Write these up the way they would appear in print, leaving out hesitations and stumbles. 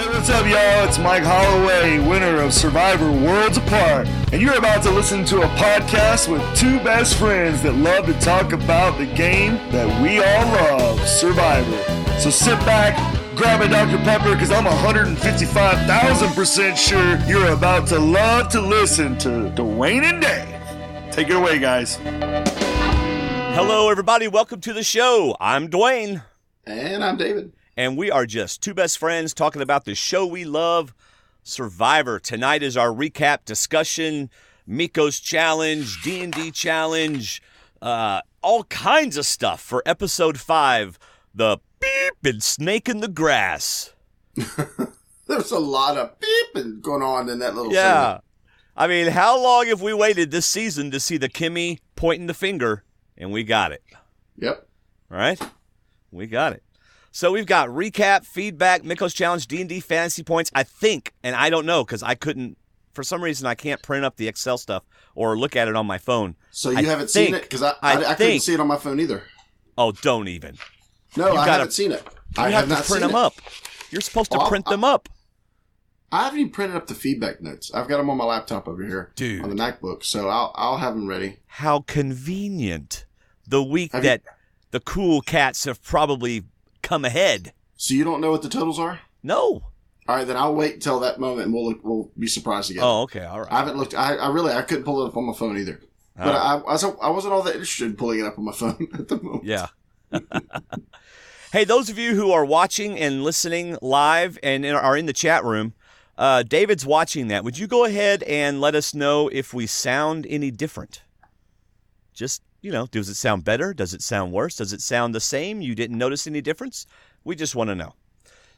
Hey, what's up, y'all? It's Mike Holloway, winner of Survivor Worlds Apart, and you're about to listen to a podcast with two best friends that love to talk about the game that we all love, Survivor. So sit back, grab a Dr. Pepper, because I'm 155,000% sure you're about to love to listen to Dwayne and Dave. Take it away, guys. Hello, everybody. Welcome to the show. I'm Dwayne. And I'm David. And we are just two best friends talking about the show we love, Survivor. Tonight is our recap discussion, Mikko's challenge, D&D challenge, all kinds of stuff for episode 5, the beep and snake in the grass. There's a lot of beeping going on in that little segment. I mean, how long have we waited this season to see the Kimmy pointing the finger? And we got it. Yep. All right? We got it. So we've got recap, feedback, Mikko's challenge, D&D fantasy points. I think, and I don't know because I couldn't, for some reason, I can't print up the Excel stuff or look at it on my phone. So you haven't seen it? Because I couldn't see it on my phone either. Oh, don't even. No, I haven't seen it. I have not print them up. You're supposed to print them up. I haven't even printed up the feedback notes. I've got them on my laptop over here. Dude. On the MacBook, so I'll have them ready. How convenient. The week that the cool cats have probably come ahead. So you don't know what the totals are? No. All right, then I'll wait until that moment and we'll be surprised together. Oh, okay, all right. I haven't looked. I couldn't pull it up on my phone either. But I wasn't all that interested in pulling it up on my phone at the moment. Yeah. Hey, those of you who are watching and listening live and are in the chat room, David's watching that. Would you go ahead and let us know if we sound any different? Just, does it sound better? Does it sound worse? Does it sound the same? You didn't notice any difference? We just want to know.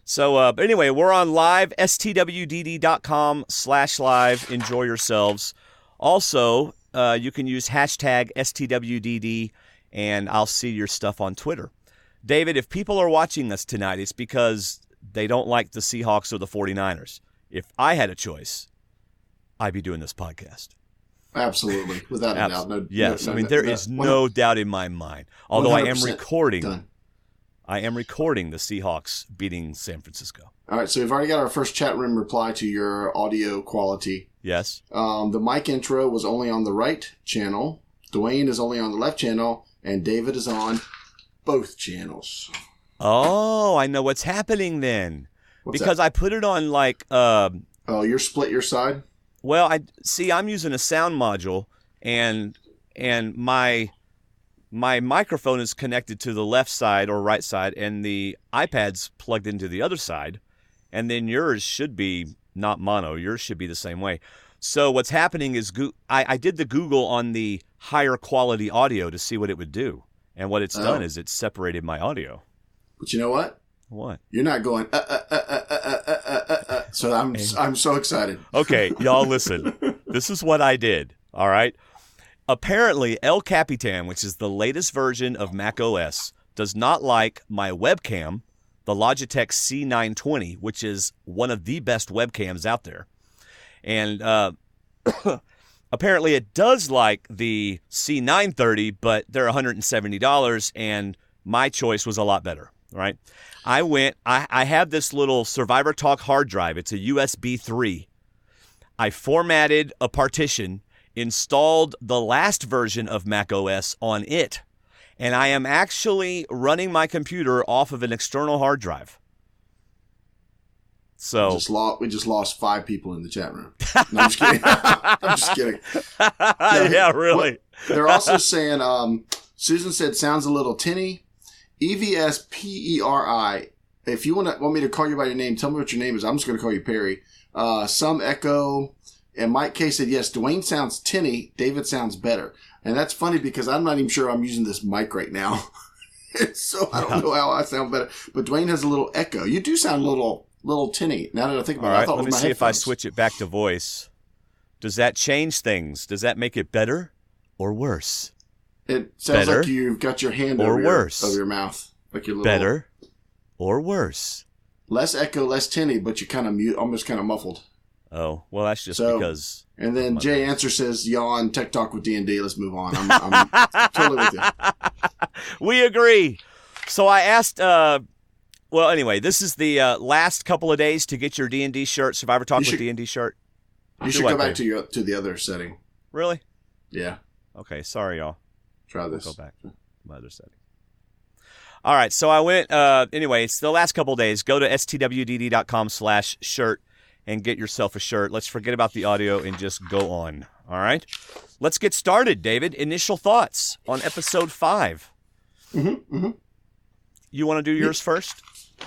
So, but anyway, we're on live, stwdd.com/live. Enjoy yourselves. Also, you can use hashtag STWDD, and I'll see your stuff on Twitter. David, if people are watching us tonight, it's because they don't like the Seahawks or the 49ers. If I had a choice, I'd be doing this podcast. Absolutely, without a doubt. Yes, there is no doubt in my mind. Although I am recording, done. I am recording the Seahawks beating San Francisco. All right, so we've already got our first chat room reply to your audio quality. Yes. The mic intro was only on the right channel. Dwayne is only on the left channel, and David is on both channels. Oh, I know what's happening then. Because I put it on like... you're split your side? Well, I'm using a sound module, and my microphone is connected to the left side or right side, and the iPad's plugged into the other side, and then yours should be not mono. Yours should be the same way. So what's happening is I did the Google on the higher quality audio to see what it would do, and what it's done is it's separated my audio. But you know what? What? You're not going So I'm so excited. Okay, y'all listen. This is what I did. All right. Apparently, El Capitan, which is the latest version of Mac OS, does not like my webcam, the Logitech C920, which is one of the best webcams out there. And apparently it does like the C930, but they're $170, and my choice was a lot better, right? I have this little Survivor Talk hard drive. It's a USB 3. I formatted a partition, installed the last version of Mac OS on it, and I am actually running my computer off of an external hard drive. So we just lost 5 people in the chat room. No, I'm just kidding. I'm just kidding. No, yeah, really. They're also saying, Susan said, sounds a little tinny. EVSPERI. If you want me to call you by your name, tell me what your name is. I'm just going to call you Perry. Some echo. And Mike K said, yes, Dwayne sounds tinny. David sounds better. And that's funny because I'm not even sure I'm using this mic right now. So I don't know how I sound better. But Dwayne has a little echo. You do sound a little tinny. Now that I think about it, I thought let me see if I switch it back to voice. Does that change things? Does that make it better or worse? It sounds like you've got your hand over your mouth. Like your little... Better or worse? Less echo, less tinny, but you kind of almost kind of muffled. Oh, well, that's just because... And then Jay Answer says, yawn, tech talk with D&D. Let's move on. I'm totally with you. We agree. So I asked Well, anyway, this is the last couple of days to get your D&D shirt, Survivor Talk with D&D shirt. You should go back to the other setting. Really? Yeah. Okay, sorry, y'all. Try this. I'll go back to my other setting. All right, so I went, anyway, it's the last couple of days. Go to stwdd.com/shirt and get yourself a shirt. Let's forget about the audio and just go on. All right? Let's get started, David. Initial thoughts on episode 5. You want to do yours first?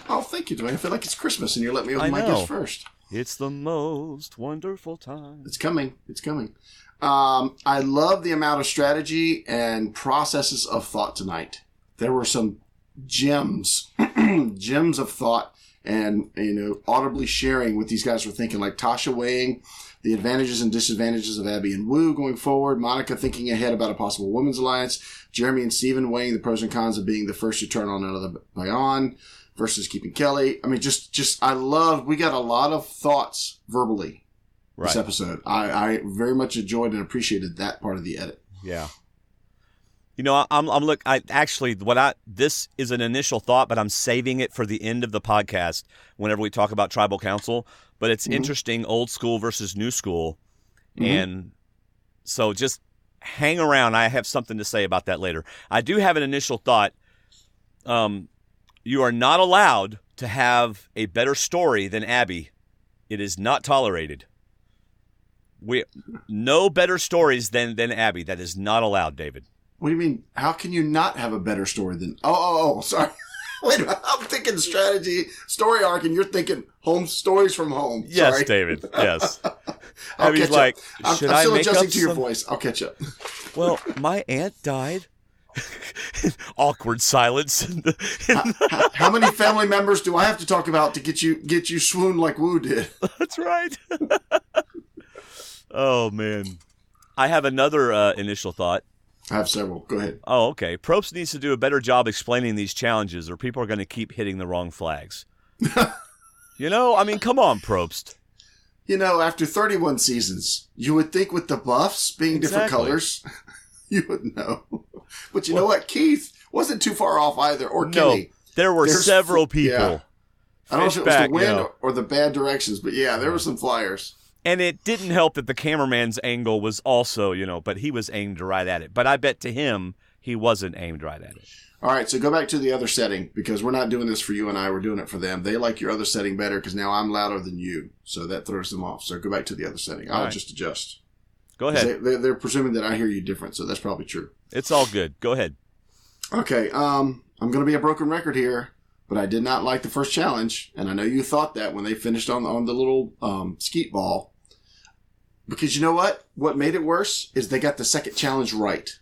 Oh, thank you, Dwayne. I feel like it's Christmas and you're letting me open my gifts first. It's the most wonderful time. It's coming. It's coming. I love the amount of strategy and processes of thought tonight. There were some gems, gems of thought and, audibly sharing what these guys were thinking, like Tasha weighing the advantages and disadvantages of Abby and Wu going forward, Monica thinking ahead about a possible women's alliance, Jeremy and Steven weighing the pros and cons of being the first to turn on another Bayon versus keeping Kelly. I mean, we got a lot of thoughts verbally this episode. I very much enjoyed and appreciated that part of the edit. Yeah. This is an initial thought, but I'm saving it for the end of the podcast whenever we talk about tribal council. But it's interesting, old school versus new school. And so just hang around. I have something to say about that later. I do have an initial thought. You are not allowed to have a better story than Abby. It is not tolerated. No better stories than Abby. That is not allowed, David. What do you mean? How can you not have a better story than... Oh, sorry. Wait a minute. I'm thinking strategy, story arc, and you're thinking home stories from home. Yes, sorry. David. Yes. I'll catch up. I'm still make adjusting up to your voice. I'll catch up. Well, my aunt died. Awkward silence. How many family members do I have to talk about to get you swoon like Wu did? That's right. Oh, man. I have another initial thought. I have several. Go ahead. Oh, okay. Probst needs to do a better job explaining these challenges or people are going to keep hitting the wrong flags. Come on, Probst. After 31 seasons, you would think with the buffs being different colors, you would know. But you know what? Keith wasn't too far off either, or Kenny. There were several people. Yeah. I don't know if it was the wind or the bad directions, but there were some flyers. And it didn't help that the cameraman's angle was also, but he was aimed right at it. But I bet to him, he wasn't aimed right at it. All right, so go back to the other setting, because we're not doing this for you and I. We're doing it for them. They like your other setting better because now I'm louder than you. So that throws them off. So go back to the other setting. I'll just adjust. Go ahead. They're presuming that I hear you different, so that's probably true. It's all good. Go ahead. Okay, I'm going to be a broken record here, but I did not like the first challenge. And I know you thought that when they finished on the little skeet ball. Because you know what? What made it worse is they got the second challenge right.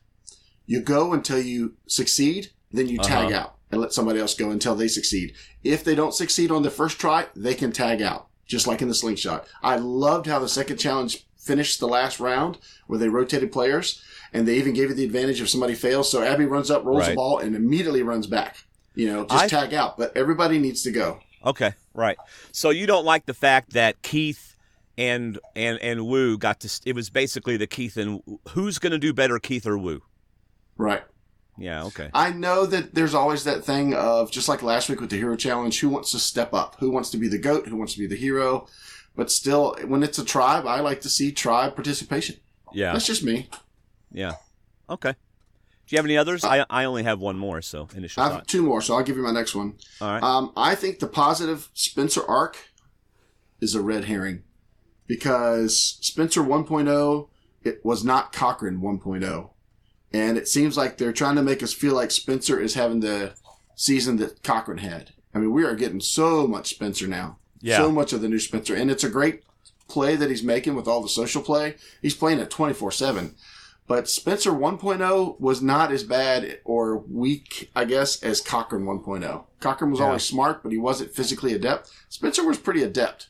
You go until you succeed, then you tag out and let somebody else go until they succeed. If they don't succeed on the first try, they can tag out, just like in the slingshot. I loved how the second challenge finished the last round where they rotated players, and they even gave you the advantage if somebody fails. So Abby runs up, rolls the ball, and immediately runs back. Tag out. But everybody needs to go. Okay, right. So you don't like the fact that Keith and Wu got to... It was basically the Keith and... Who's going to do better, Keith or Wu? Right. Yeah, okay. I know that there's always that thing of, just like last week with the hero challenge, who wants to step up? Who wants to be the GOAT? Who wants to be the hero? But still, when it's a tribe, I like to see tribe participation. Yeah. That's just me. Yeah. Okay. Do you have any others? I only have one more, so initial I have two more, so I'll give you my next one. All right. I think the positive Spencer arc is a red herring. Because Spencer 1.0, it was not Cochran 1.0. And it seems like they're trying to make us feel like Spencer is having the season that Cochran had. I mean, we are getting so much Spencer now. Yeah. So much of the new Spencer. And it's a great play that he's making with all the social play. He's playing it 24/7. But Spencer 1.0 was not as bad or weak, I guess, as Cochran 1.0. Cochran was always smart, but he wasn't physically adept. Spencer was pretty adept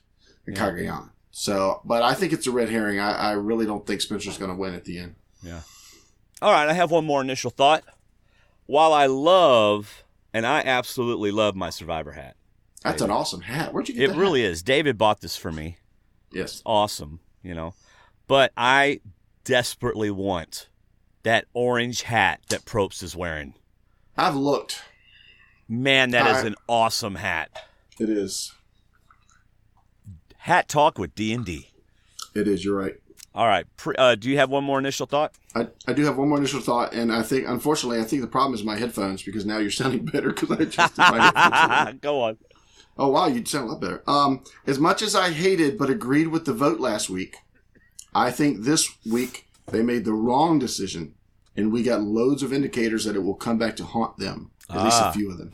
in Kagayan. So, but I think it's a red herring. I really don't think Spencer's going to win at the end. Yeah. All right, I have one more initial thought. While I absolutely love my Survivor hat. That's an awesome hat. Where'd you get that? It really is. David bought this for me. Yes. It's awesome, But I desperately want that orange hat that Probst is wearing. I've looked. Man, that is an awesome hat. It is. Hat talk with D&D. It is. You're right. All right. Do you have one more initial thought? I do have one more initial thought, and unfortunately, I think the problem is my headphones, because now you're sounding better because I adjusted my headphones. Go on. Oh, wow, you sound a lot better. As much as I hated but agreed with the vote last week, I think this week they made the wrong decision, and we got loads of indicators that it will come back to haunt them, at least a few of them.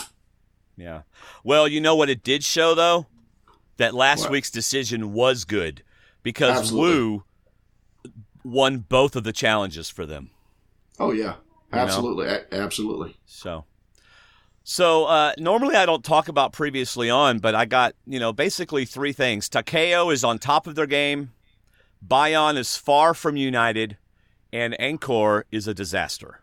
Yeah. Well, you know what it did show, though? That last week's decision was good, because Woo won both of the challenges for them. Oh, yeah. Absolutely. Absolutely. So normally I don't talk about previously on, but I got, basically three things. Takeo is on top of their game. Bayon is far from united. And Angkor is a disaster.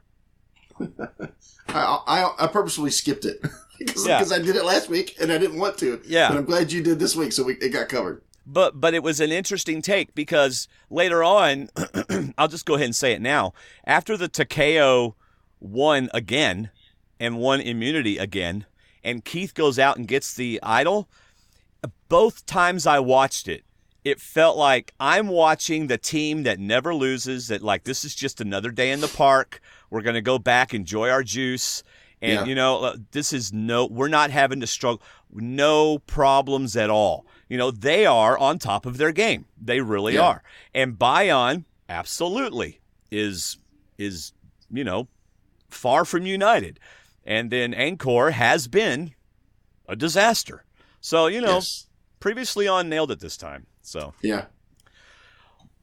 I purposely skipped it because I did it last week and I didn't want to. Yeah. But I'm glad you did this week, so it got covered. But it was an interesting take, because later on, I'll just go ahead and say it now. After the Takeo won again and won immunity again, and Keith goes out and gets the idol, both times I watched it, it felt like I'm watching the team that never loses, that like this is just another day in the park. We're going to go back, enjoy our juice. And, we're not having to struggle. No problems at all. They are on top of their game. They really are. And Bayon absolutely is far from united. And then Angkor has been a disaster. So, previously on nailed it this time. So yeah.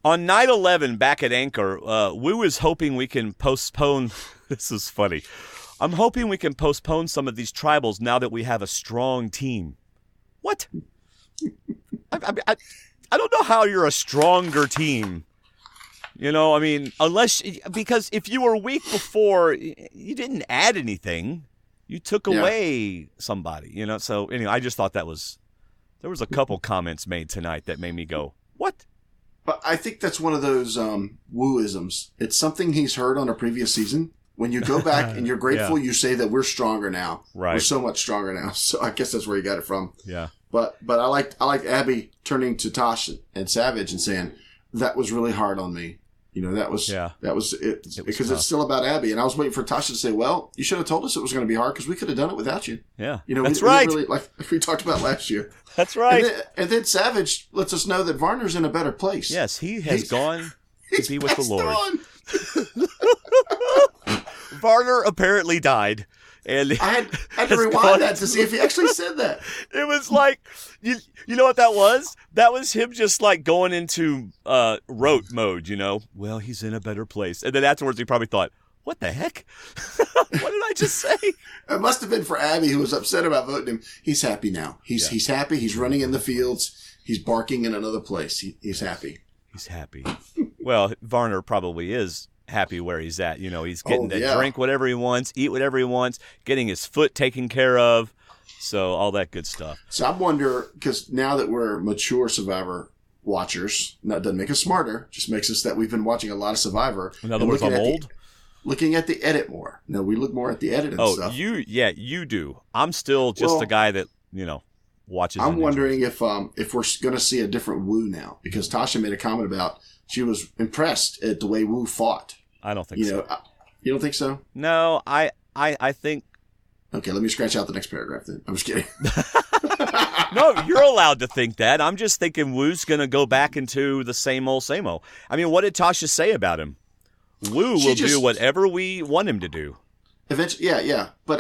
On night 11 back at Angkor, Woo is hoping we can postpone. This is funny. I'm hoping we can postpone some of these tribals now that we have a strong team. What? I don't know how you're a stronger team. Because if you were weak before, you didn't add anything. You took away somebody, So anyway, I just thought there was a couple comments made tonight that made me go, what? But I think that's one of those Woo-isms. It's something he's heard on a previous season. When you go back and you're grateful, you say that we're stronger now. Right. We're so much stronger now. So I guess that's where you got it from. Yeah. But I liked Abby turning to Tosh and Savage and saying, that was really hard on me. That was it because it's still about Abby. And I was waiting for Tasha to say, well, you should have told us it was going to be hard because we could have done it without you. Yeah. That's right. Really, like we talked about last year. That's right. And then Savage lets us know that Varner's in a better place. Yes, he's gone to be with the Lord. Varner apparently died. And I had to rewind that to see if he actually said that. It was like, you know what that was? That was him just like going into rote mode, Well, he's in a better place. And then afterwards he probably thought, what the heck? What did I just say? It must have been for Abby, who was upset about voting him. He's happy now. He's happy. He's running in the fields. He's barking in another place. He's happy. He's happy. Well, Varner probably is happy where he's at. He's getting to drink whatever he wants, eat whatever he wants, getting his foot taken care of. So all that good stuff. So I wonder, because now that we're mature Survivor watchers, that doesn't make us smarter, just makes us that we've been watching a lot of Survivor. In other words, I'm old? Looking at the edit more. No, we look more at the edit and stuff. You do. I'm still just a guy that, watches. I'm wondering if we're going to see a different Woo now, because Tasha made a comment about she was impressed at the way Woo fought. I don't think so. You don't think so? No, I think. Okay, let me scratch out the next paragraph then. I'm just kidding. No, you're allowed to think that. I'm just thinking Woo's going to go back into the same old, same old. I mean, what did Tasha say about him? Woo will do whatever we want him to do. Eventually, yeah. But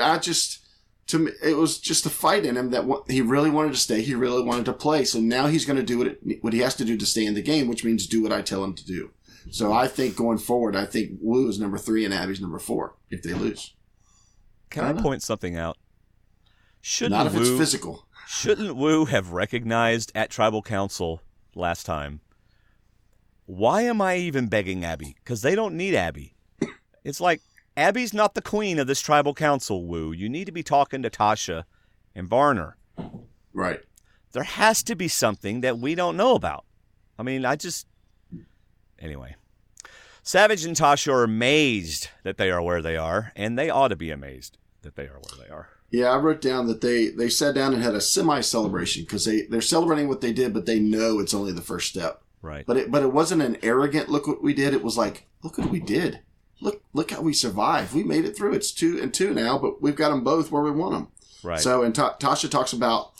to me, it was just a fight in him that he really wanted to stay. He really wanted to play. So now he's going to do what he has to do to stay in the game, which means do what I tell him to do. So I think going forward, I think Woo is number 3 and Abby's number 4 if they lose. Can I point something out? Not if it's physical. Shouldn't Woo have recognized at Tribal Council last time? Why am I even begging Abby? Because they don't need Abby. It's like, Abby's not the queen of this Tribal Council, Woo. You need to be talking to Tasha and Varner. Right. There has to be something that we don't know about. I mean, Anyway. Savage and Tasha are amazed that they are where they are, and they ought to be amazed that they are where they are. Yeah, I wrote down that they sat down and had a semi-celebration because they're celebrating what they did, but they know it's only the first step. Right. But it wasn't an arrogant look what we did. It was like, look what we did. Look how we survived. We made it through. It's 2-2 now, but we've got them both where we want them. Right. So, and Tasha talks about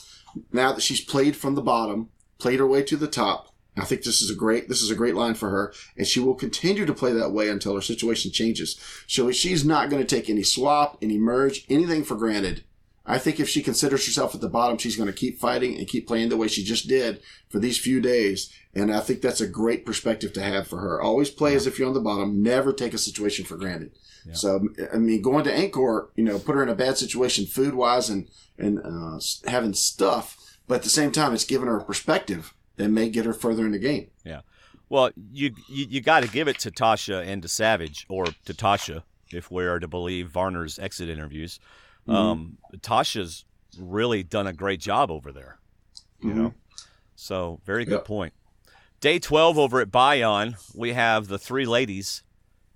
now that she's played from the bottom, played her way to the top. I think this is a great line for her, and she will continue to play that way until her situation changes. So she's not going to take any swap, any merge, anything for granted. I think if she considers herself at the bottom, she's going to keep fighting and keep playing the way she just did for these few days. And I think that's a great perspective to have for her. Always play as if you're on the bottom. Never take a situation for granted. Yeah. So, I mean, going to Angkor, put her in a bad situation food-wise and having stuff. But at the same time, it's giving her a perspective that may get her further in the game. Yeah. Well, you got to give it to Tasha and to Savage, or to Tasha, if we are to believe Varner's exit interviews. Tasha's really done a great job over there, you know? So very good point. Day 12 over at Bayon, we have the three ladies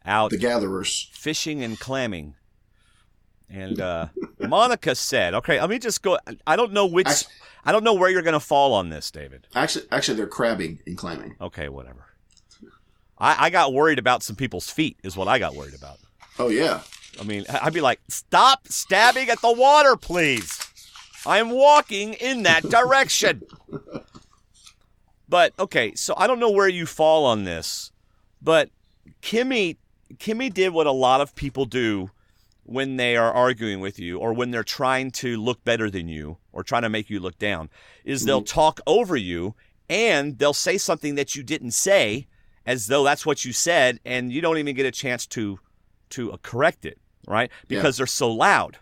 out. The gatherers. Fishing and clamming. And Monica said, okay, let me just go. I don't know where you're going to fall on this, David. Actually, they're crabbing and clamming. Okay, whatever. I got worried about some people's feet is what I got worried about. Oh, yeah. I mean, I'd be like, stop stabbing at the water, please. I'm walking in that direction. But, okay, so I don't know where you fall on this, but Kimmy did what a lot of people do when they are arguing with you or when they're trying to look better than you or trying to make you look down, is they'll talk over you and they'll say something that you didn't say as though that's what you said, and you don't even get a chance to correct it, right? Because they're so loud,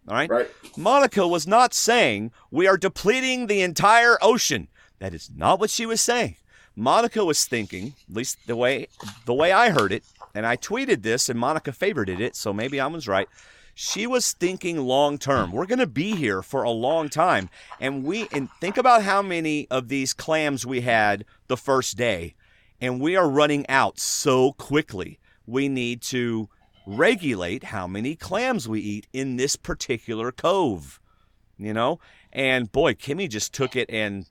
all right? Right. Monica was not saying we are depleting the entire ocean. That is not what she was saying. Monica was thinking, at least the way I heard it, and I tweeted this, and Monica favorited it, so maybe I was right. She was thinking long term. We're going to be here for a long time, and think about how many of these clams we had the first day, and we are running out so quickly. We need to regulate how many clams we eat in this particular cove, And boy, Kimmy just took it, and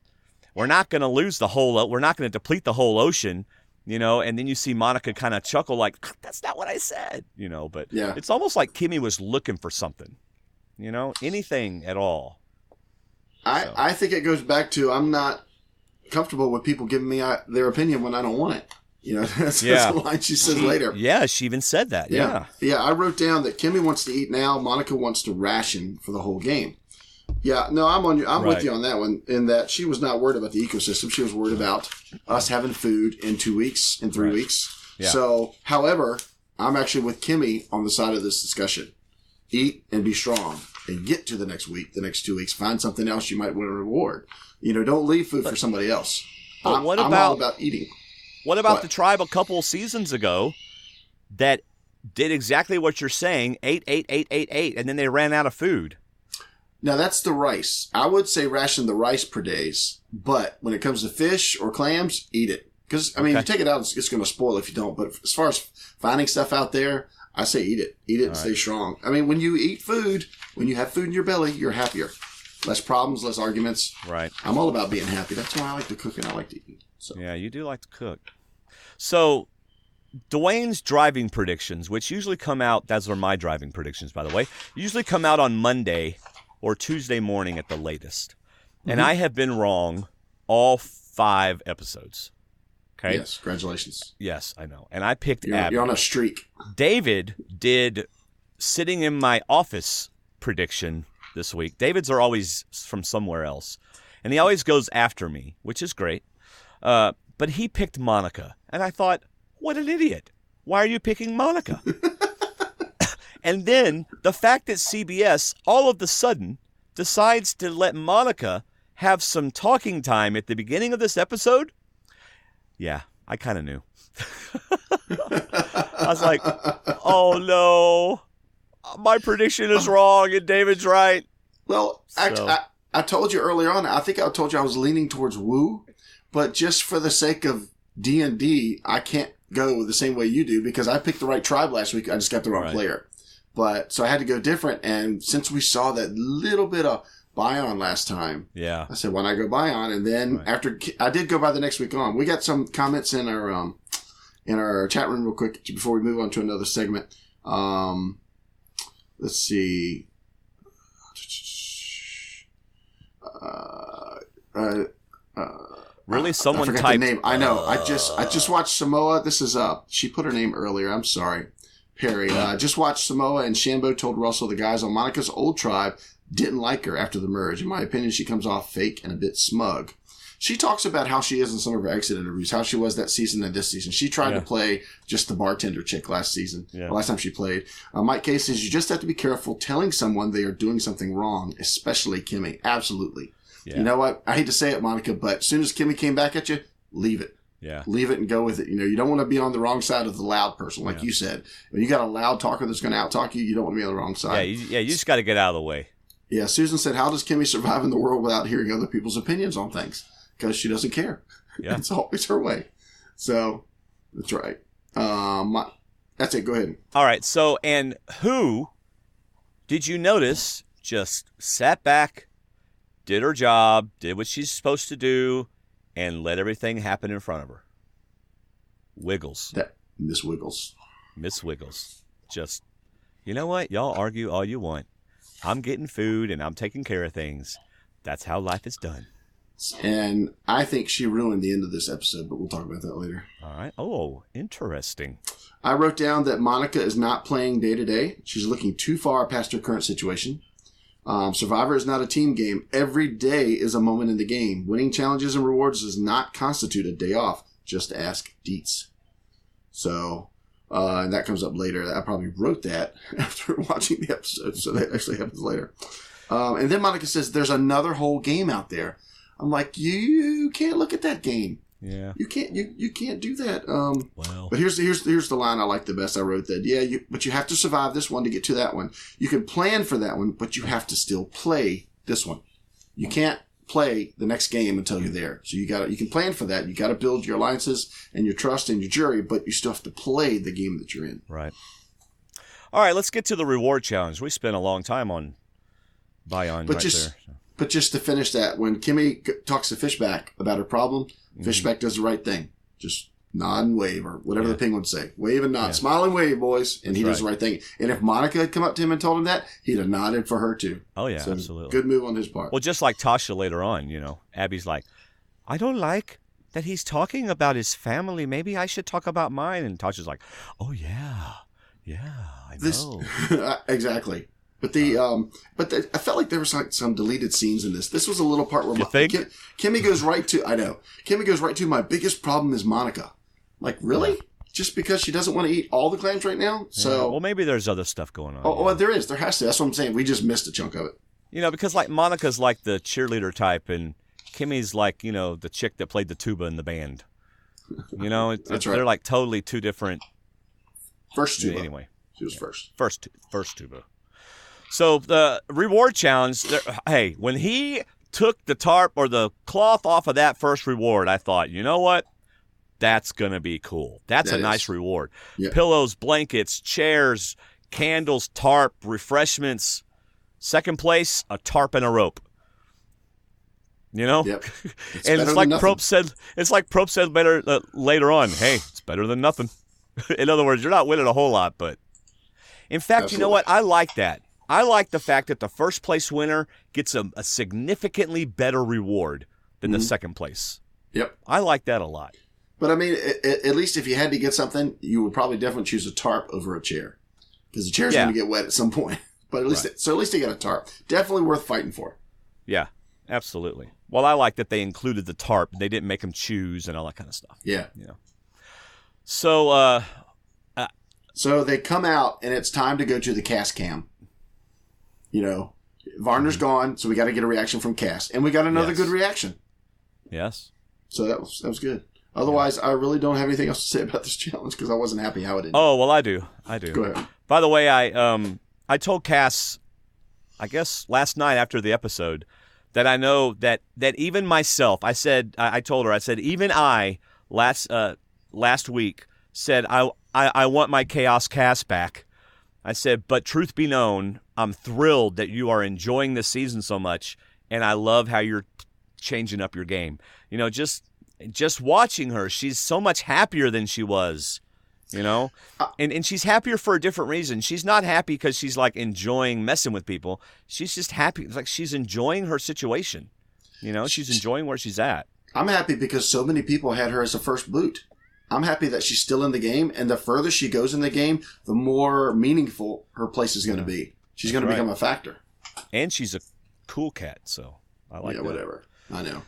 we're not going to we're not going to deplete the whole ocean, and then you see Monica kind of chuckle like, that's not what I said, but it's almost like Kimmy was looking for something, anything at all. I think it goes back to, I'm not comfortable with people giving me their opinion when I don't want it. That's the line she says later. Yeah, she even said that. Yeah. I wrote down that Kimmy wants to eat now. Monica wants to ration for the whole game. Yeah, no, I'm with you on that one, in that she was not worried about the ecosystem. She was worried about us having food in 2 weeks, in 3 weeks. Yeah. So, however, I'm actually with Kimmy on the side of this discussion. Eat and be strong and get to the next week, the next 2 weeks. Find something else you might want to reward. Don't leave food for somebody else. I'm all about eating. What about the tribe a couple seasons ago that did exactly what you're saying, ate, and then they ran out of food? Now, that's the rice. I would say ration the rice per days, but when it comes to fish or clams, eat it. Because, if you take it out, it's going to spoil if you don't. But as far as finding stuff out there, I say eat it. Eat it and stay strong. When you eat food, when you have food in your belly, you're happier. Less problems, less arguments. Right. I'm all about being happy. That's why I like to cook and I like to eat. So. Yeah, you do like to cook. So, Dwayne's driving predictions, which usually come out, those are my driving predictions, by the way, usually come out on Monday or Tuesday morning at the latest. And I have been wrong all 5 episodes. Okay? Yes, congratulations. Yes, I know. And I picked Abby. You're on a streak. David did sitting in my office prediction this week. David's are always from somewhere else. And he always goes after me, which is great. But he picked Monica. And I thought, what an idiot. Why are you picking Monica? And then the fact that CBS all of a sudden decides to let Monica have some talking time at the beginning of this episode. Yeah, I kind of knew. I was like, oh no, my prediction is wrong and David's right. Well, actually, I told you earlier on, I think I told you I was leaning towards Woo, but just for the sake of D&D, I can't go the same way you do because I picked the right tribe last week. I just got the wrong player. But so I had to go different. And since we saw that little bit of Bion last time, I said, why not go Bion? And then after I did go by the next week on, we got some comments in our chat room real quick before we move on to another segment. Let's see. Really, someone I forgot typed the name. I know. I just watched Samoa. This is she put her name earlier. I'm sorry, Perry. Just watched Samoa, and Shambo told Russell the guys on Monica's old tribe didn't like her after the merge. In my opinion, she comes off fake and a bit smug. She talks about how she is in some of her exit interviews, how she was that season and this season. She tried to play just the bartender chick last season, last time she played. Mike K says, you just have to be careful telling someone they are doing something wrong, especially Kimmy. Absolutely. Yeah. You know what? I hate to say it, Monica, but as soon as Kimmy came back at you, leave it. Yeah. Leave it and go with it. You don't want to be on the wrong side of the loud person, like you said. When you got a loud talker that's going to out-talk you, you don't want to be on the wrong side. You just got to get out of the way. Yeah, Susan said, how does Kimmy survive in the world without hearing other people's opinions on things? Because she doesn't care. Yeah. It's always her way. So, that's right. That's it. Go ahead. All right. So, and who did you notice just sat back, did her job, did what she's supposed to do, and let everything happen in front of her? Wiggles. Miss Wiggles. Miss Wiggles. Just, you know what? Y'all argue all you want. I'm getting food and I'm taking care of things. That's how life is done. And I think she ruined the end of this episode, but we'll talk about that later. All right. Oh, interesting. I wrote down that Monica is not playing day to day. She's looking too far past her current situation. Survivor is not a team game. Every day is a moment in the game. Winning challenges and rewards does not constitute a day off. Just ask Dietz. So, and that comes up later. I probably wrote that after watching the episode, so that actually happens later. And then Monica says, there's another whole game out there. I'm like, you can't look at that game. Yeah. You can't do that. Well. But here's the line I like the best. I wrote that. But you have to survive this one to get to that one. You can plan for that one, but you have to still play this one. You can't play the next game until you're there. So you can plan for that. You got to build your alliances and your trust and your jury, but you still have to play the game that you're in. Right. All right, let's get to the reward challenge. We spent a long time on Bion there. But just to finish that, when Kimmy talks to Fishback about her problem, Fishback does the right thing. Just nod and wave, or whatever the penguin would say. Wave and nod. Smile and wave, boys. And he does the right thing. And if Monica had come up to him and told him that, he'd have nodded for her too. Oh, yeah, so absolutely. Good move on his part. Well, just like Tasha later on, Abby's like, I don't like that he's talking about his family. Maybe I should talk about mine. And Tasha's like, oh, yeah, I know. Exactly. But I felt like there was like some deleted scenes in this. This was a little part where Kimmy goes right to, I know, Kimmy goes right to, my biggest problem is Monica. Like, really? Yeah. Just because she doesn't want to eat all the clams right now? So, well, maybe there's other stuff going on. Oh, well, there is. There has to. That's what I'm saying. We just missed a chunk of it. Because like Monica's like the cheerleader type, and Kimmy's like, the chick that played the tuba in the band. That's right. They're like totally two different. First tuba. Anyway. She was first. First tuba. So the reward challenge, hey, when he took the tarp or the cloth off of that first reward, I thought, you know what? That's going to be cool. That's a nice reward. Yep. Pillows, blankets, chairs, candles, tarp, refreshments. Second place, a tarp and a rope. Yep. And it's like Probe said later on, hey, it's better than nothing. In other words, you're not winning a whole lot, but in fact, Absolutely. You know what? I like that. I like the fact that the first place winner gets a significantly better reward than the second place. Yep. I like that a lot. But I mean, at least if you had to get something, you would probably definitely choose a tarp over a chair. Because the chair's going to get wet at some point. But at least they got a tarp. Definitely worth fighting for. Yeah. Absolutely. Well, I like that they included the tarp. They didn't make them choose and all that kind of stuff. Yeah. So, so they come out and it's time to go to the Cass cam. Varner's gone, so we got to get a reaction from Cass, and we got another good reaction. Yes. So that was good. Otherwise, I really don't have anything else to say about this challenge because I wasn't happy how it ended. Oh well, I do. Go ahead. By the way, I told Cass, I guess last night after the episode, that I know that even myself, I told her, even I last week said I want my Chaos Cass back. I said, but truth be known, I'm thrilled that you are enjoying this season so much, and I love how you're changing up your game. Just watching her, she's so much happier than she was, and she's happier for a different reason. She's not happy because she's like enjoying messing with people. She's just happy. It's like she's enjoying her situation. She's enjoying where she's at. I'm happy because so many people had her as a first boot. I'm happy that she's still in the game, and the further she goes in the game, the more meaningful her place is going to be. She's going to become a factor. And she's a cool cat, so I like that. Yeah, whatever. I know.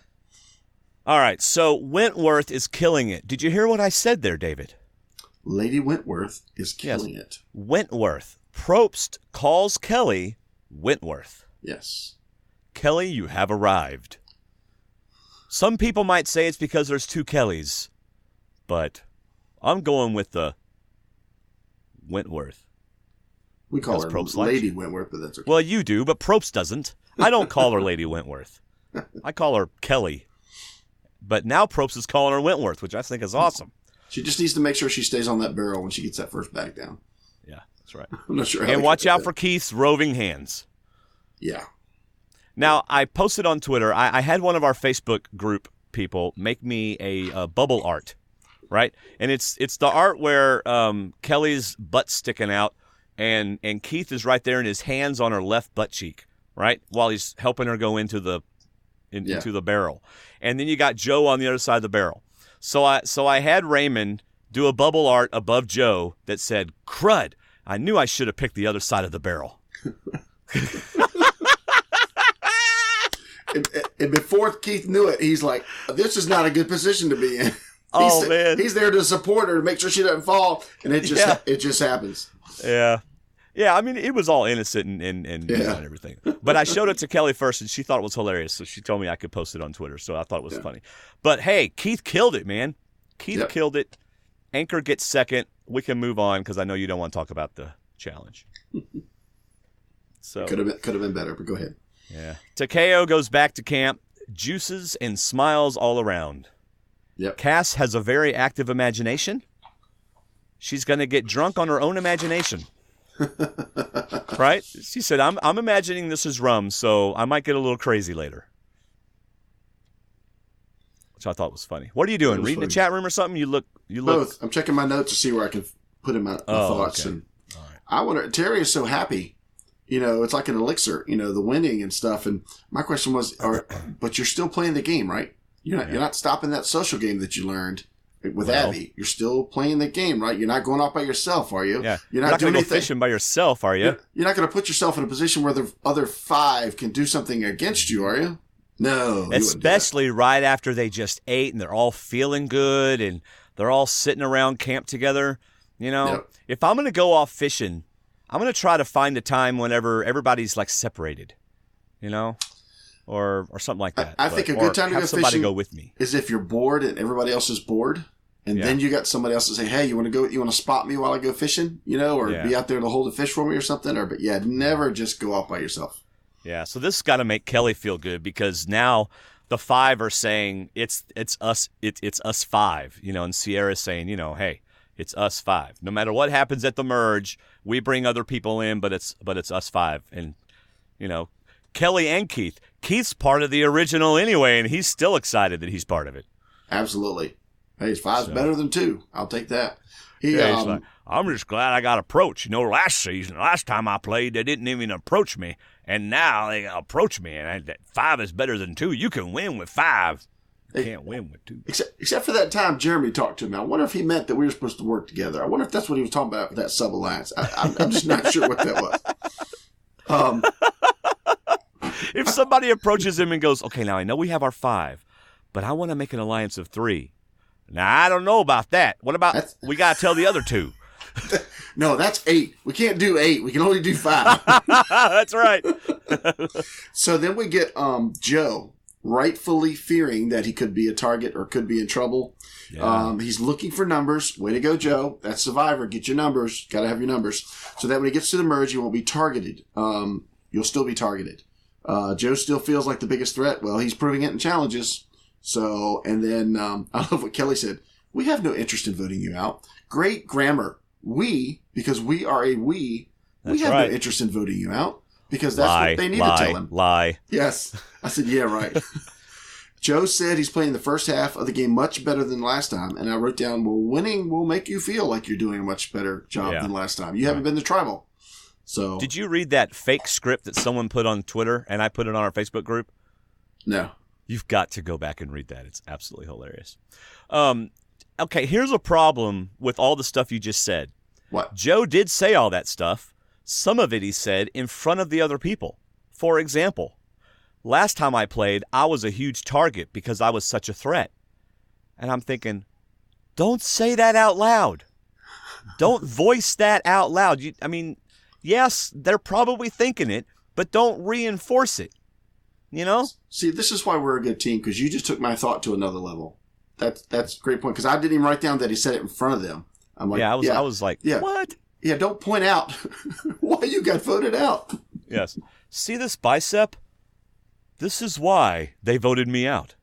All right, so Wentworth is killing it. Did you hear what I said there, David? Lady Wentworth is killing it. Wentworth. Probst calls Kelly Wentworth. Yes. Kelly, you have arrived. Some people might say it's because there's two Kellys, but I'm going with the Wentworth. We call her Lady Wentworth, but that's okay. Well, you do, but Probst doesn't. I don't call her Lady Wentworth. I call her Kelly. But now Probst is calling her Wentworth, which I think is awesome. She just needs to make sure she stays on that barrel when she gets that first bag down. Yeah, that's right. I'm not sure. And watch out for Keith's roving hands. Yeah. Now, I posted on Twitter, I had one of our Facebook group people make me a bubble art, right? And it's the art where Kelly's butt's sticking out, and Keith is right there and his hand's on her left butt cheek, right? While he's helping her go into the barrel. And then you got Joe on the other side of the barrel. So I had Raymond do a bubble art above Joe that said, "Crud, I knew I should have picked the other side of the barrel." And before Keith knew it, he's like, "This is not a good position to be in." Man. He's there to support her, to make sure she doesn't fall, and it just happens. Yeah. Yeah, I mean, it was all innocent and everything. But I showed it to Kelly first, and she thought it was hilarious, so she told me I could post it on Twitter, so I thought it was funny. But, hey, Keith killed it, man. Keith killed it. Anchor gets second. We can move on, because I know you don't want to talk about the challenge. So could have been better, but go ahead. Yeah. Takeo goes back to camp, juices and smiles all around. Yep. Cass has a very active imagination. She's going to get drunk on her own imagination. Right? She said, I'm imagining this is rum, so I might get a little crazy later. Which I thought was funny. What are you doing? Reading the chat room or something? You look. Both. I'm checking my notes to see where I can put in my thoughts. Okay. And I wonder, Terry is so happy. It's like an elixir, the winning and stuff. And my question was, but you're still playing the game, right? You're not stopping that social game that you learned with Abby. You're still playing the game, right? You're not going off by yourself, are you? Yeah. You're not doing going to go fishing by yourself, are you? You're not going to put yourself in a position where the other 5 can do something against you, are you? No. Especially right after they just ate and they're all feeling good and they're all sitting around camp together. If I'm going to go off fishing, I'm going to try to find a time whenever everybody's like separated, or something like that. I think a good time to go somebody fishing go with me is if you're bored and everybody else is bored, and then you got somebody else to say, "Hey, you want to spot me while I go fishing?" Or be out there to hold a fish for me or something. But never just go off by yourself. Yeah. So this has got to make Kelly feel good because now the 5 are saying it's us 5, and Sierra's saying, hey, it's us 5. No matter what happens at the merge, we bring other people in, but it's us 5. And, Kelly and Keith. Keith's part of the original anyway, and he's still excited that he's part of it. Absolutely. Hey, 5's better than 2. I'll take that. He's like, I'm just glad I got approached. Last time I played, they didn't even approach me, and now they approach me, and 5 is better than 2. You can win with 5. You can't win with 2. Except for that time Jeremy talked to me. I wonder if he meant that we were supposed to work together. I wonder if that's what he was talking about with that sub-alliance. I'm just not sure what that was. If somebody approaches him and goes, okay, now I know we have our 5, but I want to make an alliance of 3. Now, I don't know about that. What about we got to tell the other 2? No, that's 8. We can't do 8. We can only do 5. That's right. So then we get Joe rightfully fearing that he could be a target or could be in trouble. Yeah. He's looking for numbers. Way to go, Joe. That's Survivor. Get your numbers. Got to have your numbers. So that when he gets to the merge, he won't be targeted. You'll still be targeted. Joe still feels like the biggest threat. Well, he's proving it in challenges. So, and then I love what Kelly said. We have no interest in voting you out. Great grammar. We, because we are a we, we have no interest in voting you out because that's what they need to tell him. Lie. Yes. I said, yeah, right. Joe said he's playing the first half of the game much better than last time. And I wrote down, well, winning will make you feel like you're doing a much better job than last time. You haven't been to Tribal. So, did you read that fake script that someone put on Twitter and I put it on our Facebook group? No. You've got to go back and read that. It's absolutely hilarious. Okay, here's a problem with all the stuff you just said. What? Joe did say all that stuff. Some of it he said in front of the other people. For example, last time I played, I was a huge target because I was such a threat. And I'm thinking, don't say that out loud. Don't voice that out loud. Yes, they're probably thinking it, but don't reinforce it. You know? See, this is why we're a good team, because you just took my thought to another level. That's a great point, because I didn't even write down that he said it in front of them. I'm like, I was like, what? Yeah, don't point out why you got voted out. Yes. See this bicep? This is why they voted me out.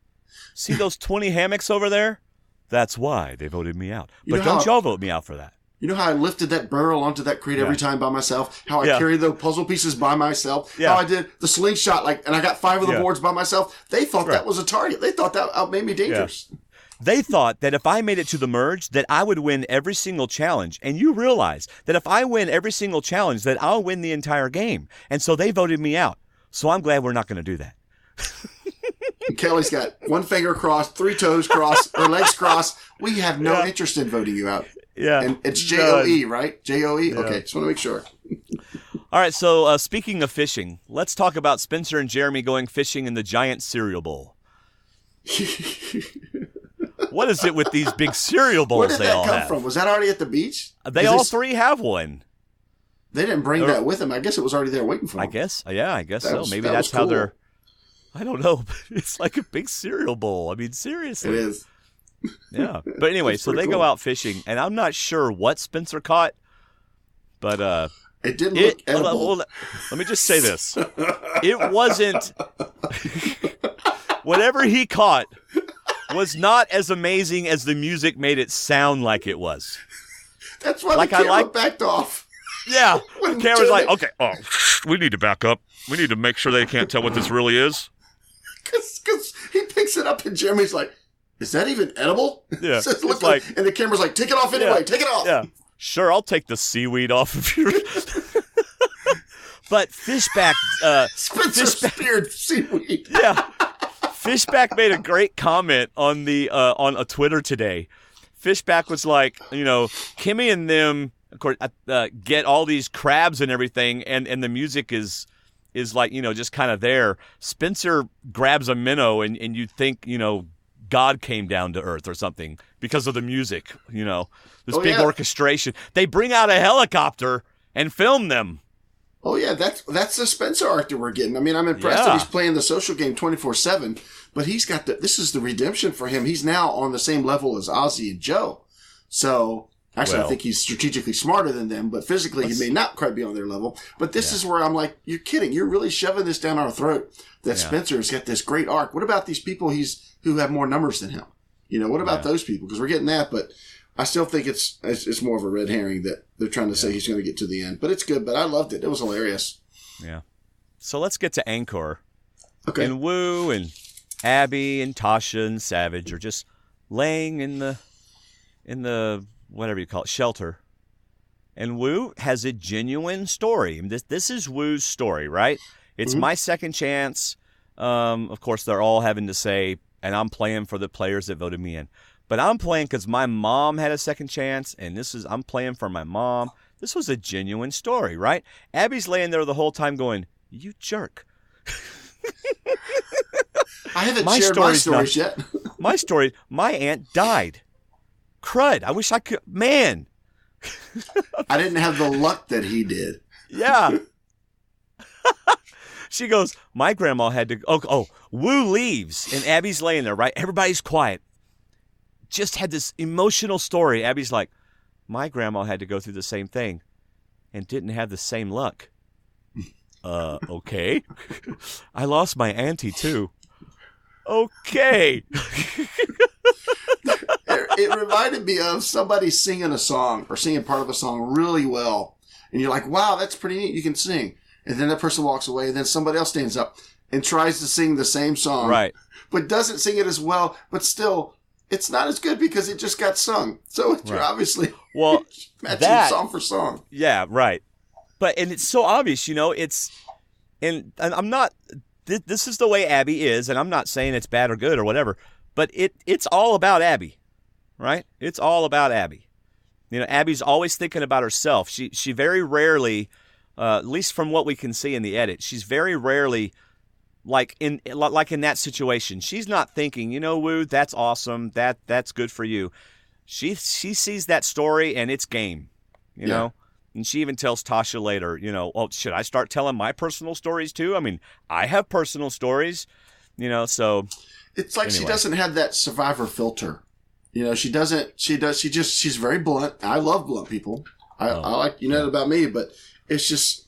See those 20 hammocks over there? That's why they voted me out. But don't y'all vote me out for that. You know how I lifted that barrel onto that crate every time by myself? How I carried the puzzle pieces by myself? How I did the slingshot, and I got 5 of the boards by myself? They thought that was a target. They thought that made me dangerous. Yeah. They thought that if I made it to the merge, that I would win every single challenge. And you realize that if I win every single challenge, that I'll win the entire game. And so they voted me out. So I'm glad we're not going to do that. Kelly's got 1 finger crossed, 3 toes crossed, or legs crossed. We have no interest in voting you out. Yeah. And it's J-O-E, right? J-O-E? Yeah. Okay, just want to make sure. All right, so speaking of fishing, let's talk about Spencer and Jeremy going fishing in the giant cereal bowl. What is it with these big cereal bowls they all have? Where did that come from? Was that already at the beach? They all 3 have one. They didn't bring that with them. I guess it was already there waiting for them. I guess so. Maybe that's how they're... I don't know. But it's like a big cereal bowl. I mean, seriously. It is. Yeah. But anyway, so they go out fishing, and I'm not sure what Spencer caught, but... it didn't look edible. Let me just say this. It wasn't... Whatever he caught was not as amazing as the music made it sound like it was. That's why the camera backed off. Yeah. The camera's like, okay, we need to back up. We need to make sure they can't tell what this really is. Because he picks it up and Jeremy's like, is that even edible? Yeah. So it's like, and the camera's like, take it off anyway. Take it off. Yeah. Sure, I'll take the seaweed off of your... But Fishback... Spencer speared seaweed. Yeah. Fishback made a great comment on on a Twitter today. Fishback was like, Kimmy and them, of course, get all these crabs and everything, and the music is like, just kind of there. Spencer grabs a minnow, and you think, God came down to earth or something because of the music, this big orchestration. They bring out a helicopter and film them. Oh, yeah, that's the Spencer arc that we're getting. I mean, I'm impressed that he's playing the social game 24/7, but he's got this is the redemption for him. He's now on the same level as Ozzy and Joe. So, actually, I think he's strategically smarter than them, but physically he may not quite be on their level. But this is where I'm like, you're kidding. You're really shoving this down our throat that Spencer's got this great arc. What about these people who have more numbers than him? What about those people? Because we're getting that, but... I still think it's more of a red herring that they're trying to say he's going to get to the end. But it's good. But I loved it. It was hilarious. Yeah. So let's get to Angkor. Okay. And Wu and Abby and Tasha and Savage are just laying in the whatever you call it, shelter. And Wu has a genuine story. This is Wu's story, right? It's my second chance. Of course, they're all having to say, and I'm playing for the players that voted me in. But I'm playing because my mom had a second chance, and I'm playing for my mom. This was a genuine story, right? Abby's laying there the whole time going, you jerk. I haven't shared my stories yet. My story, my aunt died. Crud, I wish I could, man. I didn't have the luck that he did. Yeah. She goes, my grandma had to, Wu leaves, and Abby's laying there, right? Everybody's quiet. Just had this emotional story. Abby's like, my grandma had to go through the same thing and didn't have the same luck. Okay. I lost my auntie too. Okay. It reminded me of somebody singing a song or singing part of a song really well. And you're like, wow, that's pretty neat. You can sing. And then that person walks away, and then somebody else stands up and tries to sing the same song. Right. But doesn't sing it as well, but still, it's not as good because it just got sung. So you're obviously matching song for song. Yeah, right. And it's so obvious, and I'm not, this is the way Abby is, and I'm not saying it's bad or good or whatever, but it's all about Abby, right? It's all about Abby. Abby's always thinking about herself. She very rarely, at least from what we can see in the edit, she's very rarely like in that situation. She's not thinking, Woo, that's awesome. That's good for you. She sees that story and it's game, you know? And she even tells Tasha later, should I start telling my personal stories too? I mean, I have personal stories, so. It's like She doesn't have that survivor filter. She's very blunt. I love blunt people. I like, about me, but it's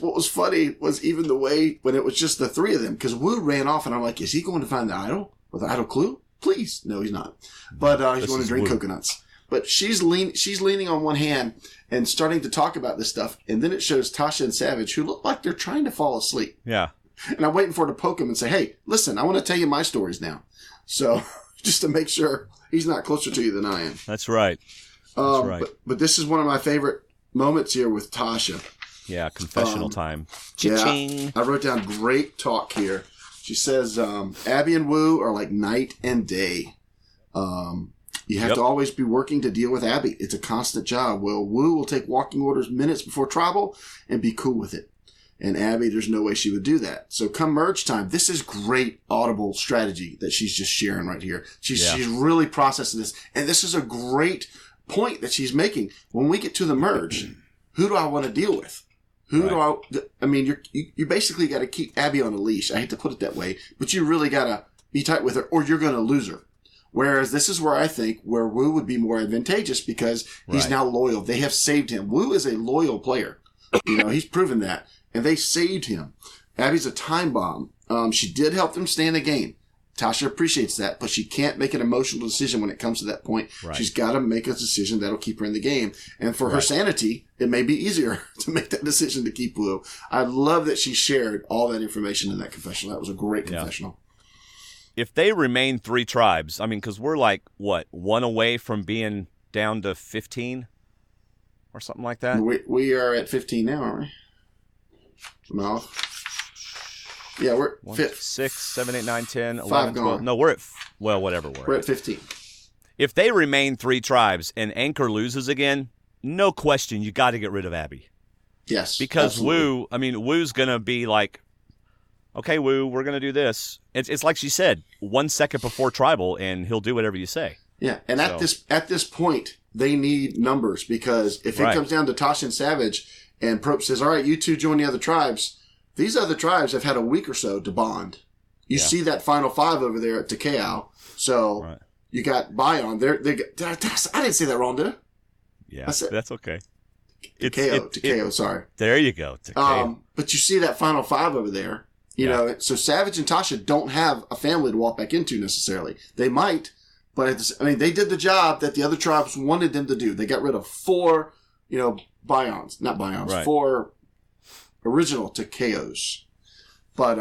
what was funny was even the way when it was just the three of them, because Wu ran off and I'm like, is he going to find the idol or the idol clue? Please. No, he's not. But he's going to drink coconuts. But she's leaning on one hand and starting to talk about this stuff. And then it shows Tasha and Savage, who look like they're trying to fall asleep. Yeah. And I'm waiting for her to poke him and say, hey, listen, I want to tell you my stories now. So just to make sure he's not closer to you than I am. That's right. But this is one of my favorite moments here with Tasha. Yeah, confessional time. Cha-ching. Yeah, I wrote down great talk here. She says, Abby and Wu are like night and day. You have to always be working to deal with Abby. It's a constant job. Well, Wu will take walking orders minutes before tribal and be cool with it. And Abby, there's no way she would do that. So come merge time, this is great audible strategy that she's just sharing right here. She's really processing this. And this is a great point that she's making. When we get to the merge, who do I want to deal with? You basically got to keep Abby on a leash. I hate to put it that way, but you really got to be tight with her or you're going to lose her. Whereas this is where I think where Wu would be more advantageous because he's now loyal. They have saved him. Wu is a loyal player. He's proven that. And they saved him. Abby's a time bomb. She did help them stay in the game. Tasha appreciates that, but she can't make an emotional decision when it comes to that point. Right. She's got to make a decision that'll keep her in the game. And for her sanity, it may be easier to make that decision to keep Wu. I love that she shared all that information in that confessional. That was a great confessional. If they remain 3 tribes, because we're like, one away from being down to 15 or something like that? We are at 15 now, aren't we? No. Yeah, we're 6, 7, 8, 9, 10, 11, 5 12. gone. No, we're at, whatever we're at 15. If they remain 3 tribes and Anchor loses again, no question, you got to get rid of Abby. Yes. Because Wu's going to be like, okay, Wu, we're going to do this. It's like she said, 1 second before tribal, and he'll do whatever you say. Yeah, and at this point, they need numbers because if it comes down to Tasha and Savage, and Probe says, all right, you two join the other tribes, these other tribes have had a week or so to bond. You see that final 5 over there at Takeo. So you got Bion. I didn't say that wrong, did I? Yeah, that's okay. Takeo, sorry. There you go. But you see that final 5 over there. You know, so Savage and Tasha don't have a family to walk back into necessarily. They might, but they did the job that the other tribes wanted them to do. They got rid of 4, not Bions, 4 original Takeos. But,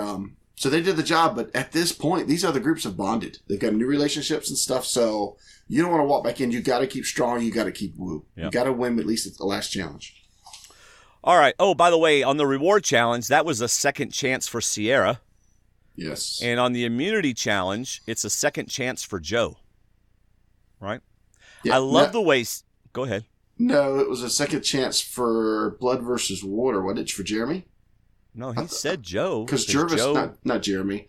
so they did the job, but at this point, these other groups have bonded. They've got new relationships and stuff, so you don't want to walk back in. You got to keep strong. You got to keep Wu. Yep. You got to win at least at the last challenge. All right. Oh, by the way, on the reward challenge, that was a second chance for Sierra. Yes. And on the immunity challenge, it's a second chance for Joe. Right? Yeah, I love the way... Go ahead. No, it was a second chance for Blood versus Water. What, it's for Jeremy? No, he said Joe. Because Jervis, not Jeremy.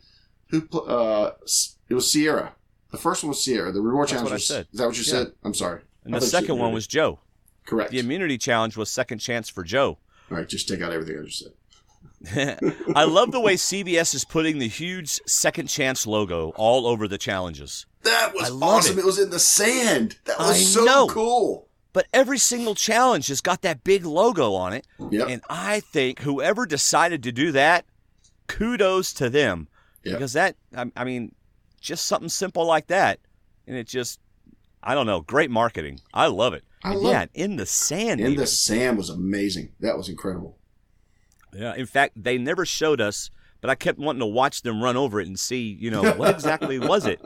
It was Sierra. The first one was Sierra. The reward challenge was... Is that what you said? I'm sorry. And the second one was Joe. Correct. The immunity challenge was second chance for Joe. All right, just take out everything I just said. I love the way CBS is putting the huge second chance logo all over the challenges. That was awesome. It was in the sand. That was so cool. But every single challenge has got that big logo on it. Yep. And I think whoever decided to do that, kudos to them. Yep. Because that, just something simple like that. And it just, I don't know, great marketing. I love it. In the sand. In the sand was amazing. That was incredible. Yeah. In fact, they never showed us, but I kept wanting to watch them run over it and see, what exactly was it?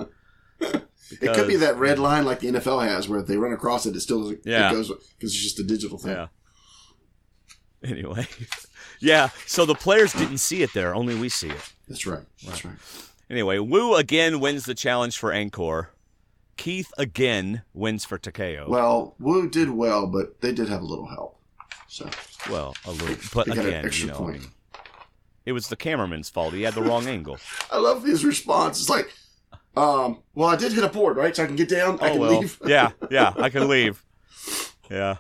Because it could be that red line like the NFL has, where if they run across it, it still doesn't. Yeah. It goes because it's just a digital thing. Yeah. Anyway, yeah. So the players didn't see it there; only we see it. That's right. That's right. Anyway, Wu again wins the challenge for Angkor. Keith again wins for Takeo. Well, Wu did well, but they did have a little help. So a little, but again, it was the cameraman's fault. He had the wrong angle. I love his response. It's like, well, I did hit a board, right? So I can get down. I can leave. yeah, I can leave. Yeah.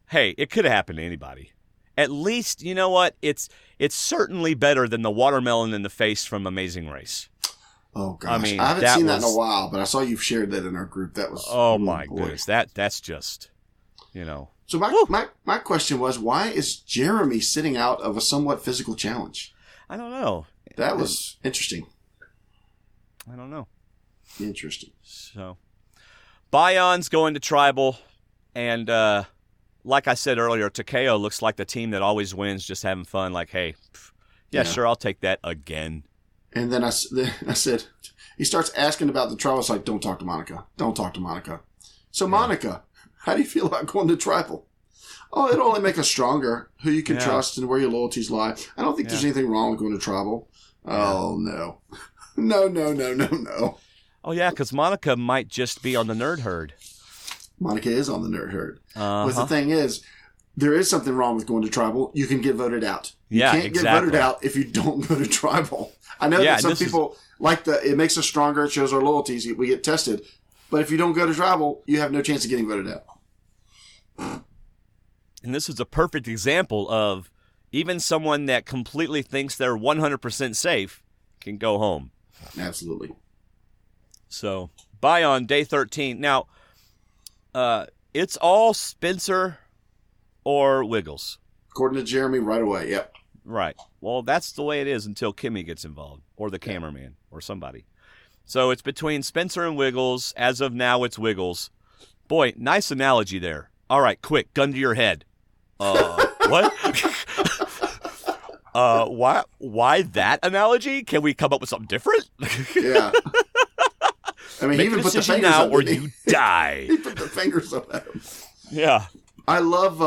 Hey, it could have happened to anybody. At least, you know what? It's certainly better than the watermelon in the face from Amazing Race. Oh gosh, I haven't seen that in a while, but I saw you've shared that in our group. That was goodness, that's just, So my question was, why is Jeremy sitting out of a somewhat physical challenge? I don't know. That was interesting. I don't know. Interesting. So, Bayon's going to tribal, and like I said earlier, Takeo looks like the team that always wins, just having fun. Like, hey, sure, I'll take that again. And then I said, he starts asking about the tribal. It's like, don't talk to Monica. Don't talk to Monica. So, Monica, how do you feel about going to tribal? Oh, it'll only make us stronger. Who you can trust and where your loyalties lie. I don't think there's anything wrong with going to tribal. Oh, no. No. Oh, yeah, because Monica might just be on the nerd herd. Monica is on the nerd herd. But the thing is, there is something wrong with going to tribal. You can get voted out. You can't get voted out if you don't go to tribal. I know that some people like it makes us stronger. It shows our loyalties. We get tested. But if you don't go to tribal, you have no chance of getting voted out. And this is a perfect example of even someone that completely thinks they're 100% safe can go home. Absolutely. So, Bayon, day 13. Now, it's all Spencer or Wiggles. According to Jeremy, right away. Yep. Right. Well, that's the way it is until Kimmy gets involved, or the cameraman, or somebody. So it's between Spencer and Wiggles. As of now, it's Wiggles. Boy, nice analogy there. All right, quick, gun to your head. What? Why that analogy? Can we come up with something different? Yeah. I mean, Make he even a put the decision fingers now up, or you die. He put the fingers up at him. Yeah. I love,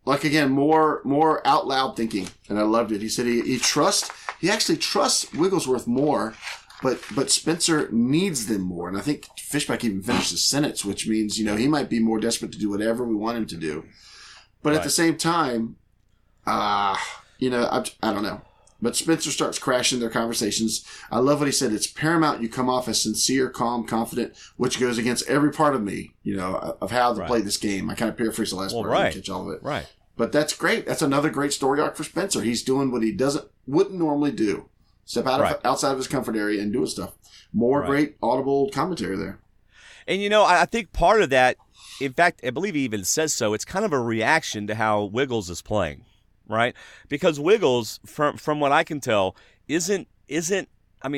again, more out loud thinking, and I loved it. He said he actually trusts Wigglesworth more, but Spencer needs them more. And I think Fishback even finished his sentence, which means, he might be more desperate to do whatever we want him to do. But at the same time, I don't know. But Spencer starts crashing their conversations. I love what he said. It's paramount you come off as sincere, calm, confident, which goes against every part of me, of how to play this game. I kind of paraphrase the last part. I didn't catch all of it. Right. But that's great. That's another great story arc for Spencer. He's doing what he wouldn't normally do. Step outside of his comfort area and doing stuff. More great audible commentary there. And, I think part of that, in fact, I believe he even says so, it's kind of a reaction to how Wiggles is playing. Right? Because Wiggles, from what I can tell, isn't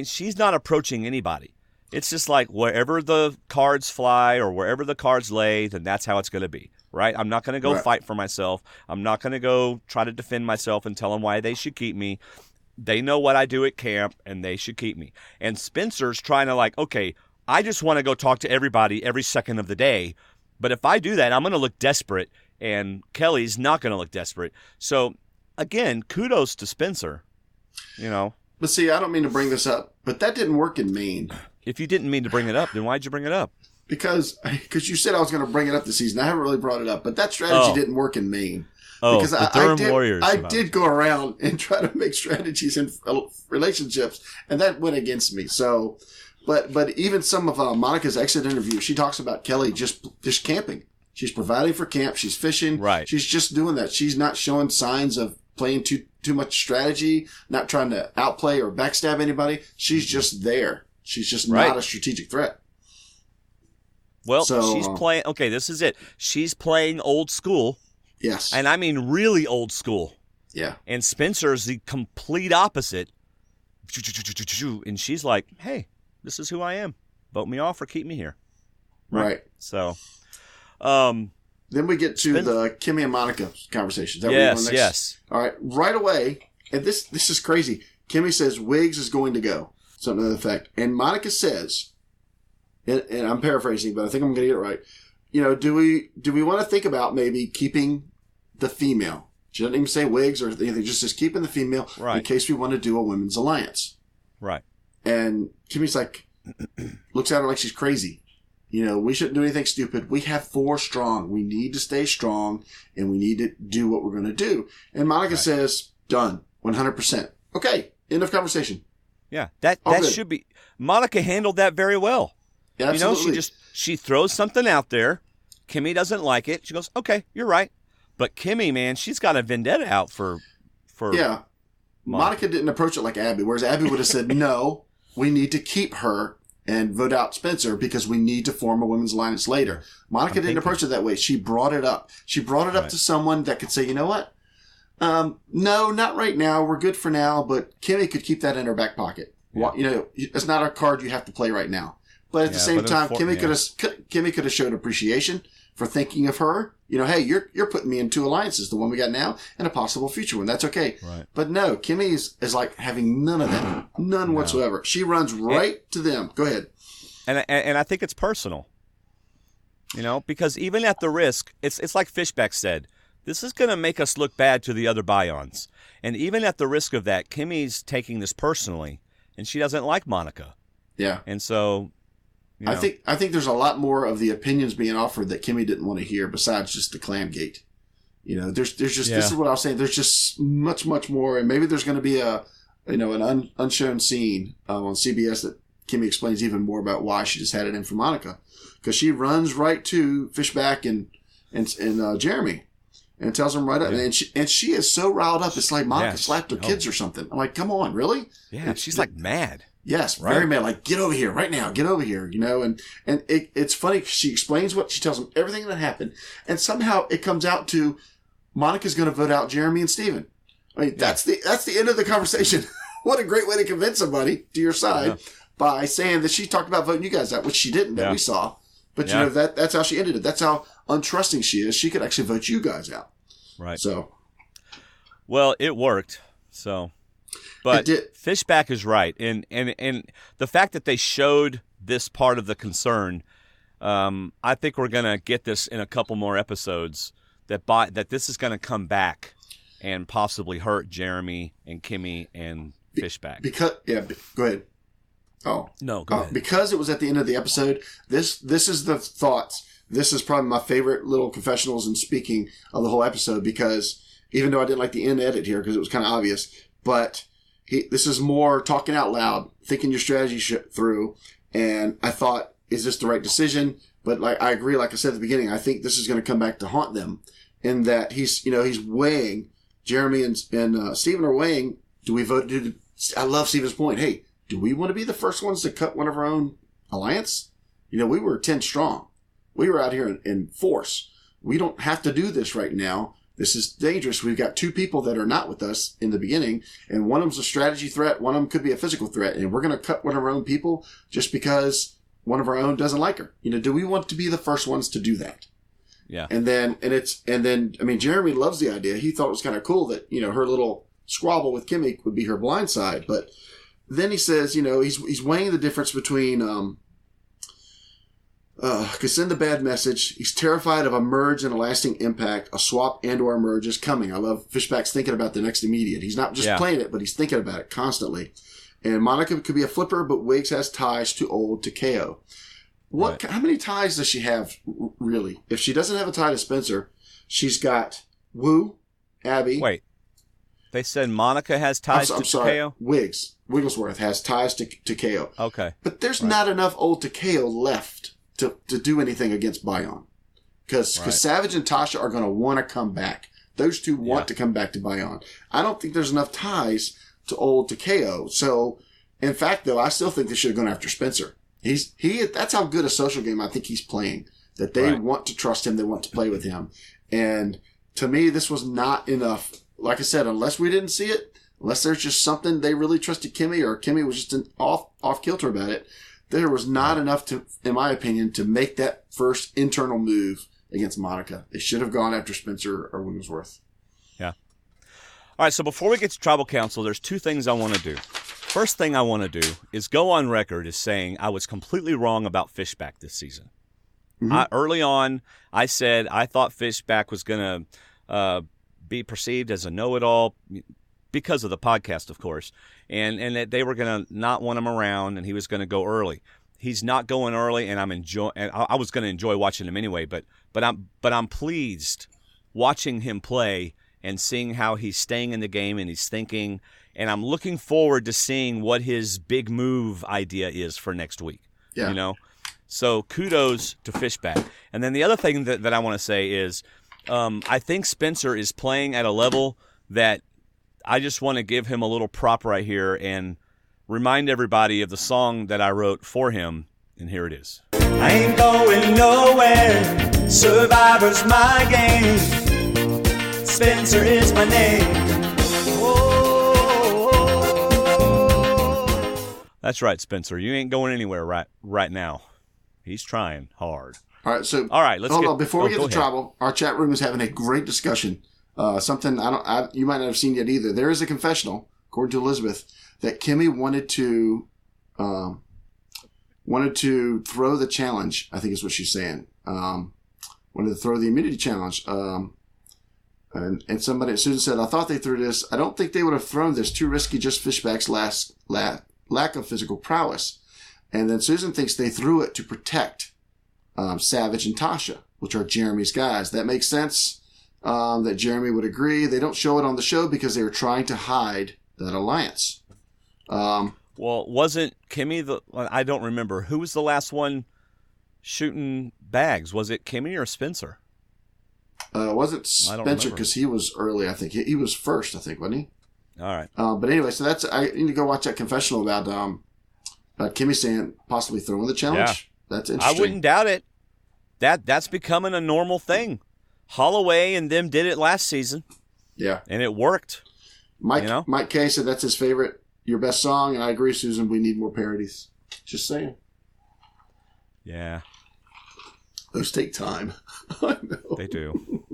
she's not approaching anybody. It's just like wherever the cards fly or wherever the cards lay, then that's how it's going to be. Right? I'm not going to go fight for myself. I'm not going to go try to defend myself and tell them why they should keep me. They know what I do at camp and they should keep me. And Spencer's trying to okay, I just want to go talk to everybody every second of the day. But if I do that, I'm going to look desperate. And Kelly's not going to look desperate. So, again, kudos to Spencer, But see, I don't mean to bring this up, but that didn't work in Maine. If you didn't mean to bring it up, then why'd you bring it up? Because you said I was going to bring it up this season. I haven't really brought it up, but that strategy didn't work in Maine. Because the Durham Warriors. I did go around and try to make strategies in relationships, and that went against me. So, but even some of Monica's exit interview, she talks about Kelly just camping. She's providing for camp. She's fishing. Right. She's just doing that. She's not showing signs of playing too much strategy, not trying to outplay or backstab anybody. She's just there. She's just not a strategic threat. Well, she's playing. Okay, this is it. She's playing old school. Yes. And I mean really old school. Yeah. And Spencer's the complete opposite. And she's like, hey, this is who I am. Vote me off or keep me here. Right. So... Then we get to the Kimmy and Monica conversation. Is that where you want next? Yes. All right. Right away, and this is crazy. Kimmy says Wiggs is going to go. Something to the effect. And Monica says, and I'm paraphrasing, but I think I'm going to get it right. Do we want to think about maybe keeping the female? She doesn't even say Wiggs or anything. Just says keeping the female in case we want to do a women's alliance. Right. And Kimmy's like, looks at her like she's crazy. We shouldn't do anything stupid. We have 4 strong. We need to stay strong, and we need to do what we're going to do. And Monica says, done, 100%. Okay, end of conversation. Yeah, that should be. Monica handled that very well. Yeah, absolutely. She throws something out there. Kimmy doesn't like it. She goes, okay, you're right. But Kimmy, man, she's got a vendetta out for yeah. Monica didn't approach it like Abby, whereas Abby would have said, no, we need to keep her and vote out Spencer because we need to form a women's alliance later. Monica didn't approach it that way. She brought it up. She brought it up to someone that could say, you know what? No, not right now. We're good for now, but Kimmy could keep that in her back pocket. Yeah. It's not a card you have to play right now. But at the same time, Kimmy could have showed appreciation for thinking of her. Hey, you're putting me in 2 alliances, the one we got now and a possible future one. That's okay. Right. But no, Kimmy is like having none of that. None whatsoever. She runs right to them. Go ahead. And I think it's personal. Because even at the risk, it's like Fishback said, this is going to make us look bad to the other Bions. And even at the risk of that, Kimmy's taking this personally, and she doesn't like Monica. Yeah. And so... I think there's a lot more of the opinions being offered that Kimmy didn't want to hear besides just the clam gate. There's just this is what I was saying. There's just much more, and maybe there's going to be an unshown scene on CBS that Kimmy explains even more about why she just had it in for Monica, because she runs right to Fishback and Jeremy and tells them right up, and she is so riled up. It's like Monica slapped her kids or something. I'm like, come on, really? Yeah, she's like mad. Yes, very mad. Like, get over here right now. Get over here, and it's funny because she explains she tells them everything that happened, and somehow it comes out to Monica's going to vote out Jeremy and Steven. I mean, that's the end of the conversation. What a great way to convince somebody to your side by saying that she talked about voting you guys out, which she didn't, that we saw. But that's how she ended it. That's how untrusting she is. She could actually vote you guys out. Right. So, well, it worked. So. But Fishback is right, and the fact that they showed this part of the concern, I think we're gonna get this in a couple more episodes. That this is gonna come back and possibly hurt Jeremy and Kimmy and Fishback. Go ahead. Oh no, go ahead. Because it was at the end of the episode. This is the thoughts. This is probably my favorite little confessionals and speaking of the whole episode, because even though I didn't like the end edit here because it was kind of obvious, but. This is more talking out loud, thinking your strategy through. And I thought, is this the right decision? But I agree, like I said at the beginning, I think this is going to come back to haunt them in that he's weighing, Jeremy and Steven are weighing, do we vote? I love Steven's point. Hey, do we want to be the first ones to cut one of our own alliance? We were 10 strong. We were out here in force. We don't have to do this right now. This is dangerous. We've got 2 people that are not with us in the beginning, and one of them's a strategy threat. One of them could be a physical threat, and we're going to cut one of our own people just because one of our own doesn't like her. Do we want to be the first ones to do that? Yeah. And then, I mean, Jeremy loves the idea. He thought it was kind of cool that, her little squabble with Kimmy would be her blind side. But then he says, he's weighing the difference between, could send a bad message. He's terrified of a merge and a lasting impact. A swap and or a merge is coming. I love Fishback's thinking about the next immediate. He's not just playing it, but he's thinking about it constantly. And Monica could be a flipper, but Wiggs has ties to old Takeo. How many ties does she have, really? If she doesn't have a tie to Spencer, she's got Wu, Abby. Wait. They said Monica has ties to Takeo? Wigglesworth has ties to Takeo. Okay. But there's not enough old Takeo left to do anything against Bion. Because Savage and Tasha are going to want to come back. Those 2 want to come back to Bion. I don't think there's enough ties to old Takeo. So, in fact, though, I still think they should have gone after Spencer. That's how good a social game I think he's playing. That they want to trust him. They want to play with him. And to me, this was not enough. Like I said, unless we didn't see it, unless there's just something they really trusted Kimmy, or Kimmy was just off kilter about it, there was not enough to, in my opinion, to make that first internal move against Monica. They should have gone after Spencer or Wigglesworth. Yeah. All right, so before we get to Tribal Council, there's two things I want to do. First thing I want to do is go on record as saying I was completely wrong about Fishback this season. Early on, I said I thought Fishback was going to be perceived as a know-it-all because of the podcast, of course, and that they were going to not want him around and he was going to go early. He's not going early, and I was going to enjoy watching him anyway. But I'm pleased watching him play and seeing how he's staying in the game and he's thinking. And I'm looking forward to seeing what his big move idea is for next week. Yeah. You know, so kudos to Fishback. And then the other thing that I want to say is, I think Spencer is playing at a level that I just want to give him a little prop right here and remind everybody of the song that I wrote for him, and here it is. I ain't going nowhere, Survivor's my game, Spencer is my name. That's right, Spencer. You ain't going anywhere right now. He's trying hard. All right, so let's hold on. Before we get to Tribal, our chat room is having a great discussion. Something you might not have seen yet either. There is a confessional, according to Elizabeth, that Kimmy wanted to throw the challenge. I think is what she's saying. Wanted to throw the immunity challenge. And Susan said, I thought they threw this. I don't think they would have thrown this. Too risky. Just Fishback's lack of physical prowess. And then Susan thinks they threw it to protect Savage and Tasha, which are Jeremy's guys. That makes sense. That Jeremy would agree. They don't show it on the show because they were trying to hide that alliance. Well, wasn't Kimmy I don't remember. Who was the last one shooting bags? Was it Kimmy or Spencer? It wasn't Spencer because he was early, I think. He was first, I think, wasn't he? All right. But anyway, so I need to go watch that confessional about Kimmy saying possibly throwing the challenge. Yeah. That's interesting. I wouldn't doubt it. That's becoming a normal thing. Holloway and them did it last season. Yeah. And it worked. Mike K said that's his favorite, your best song, and I agree, Susan, we need more parodies. Just saying. Yeah. Those take time. I know. They do.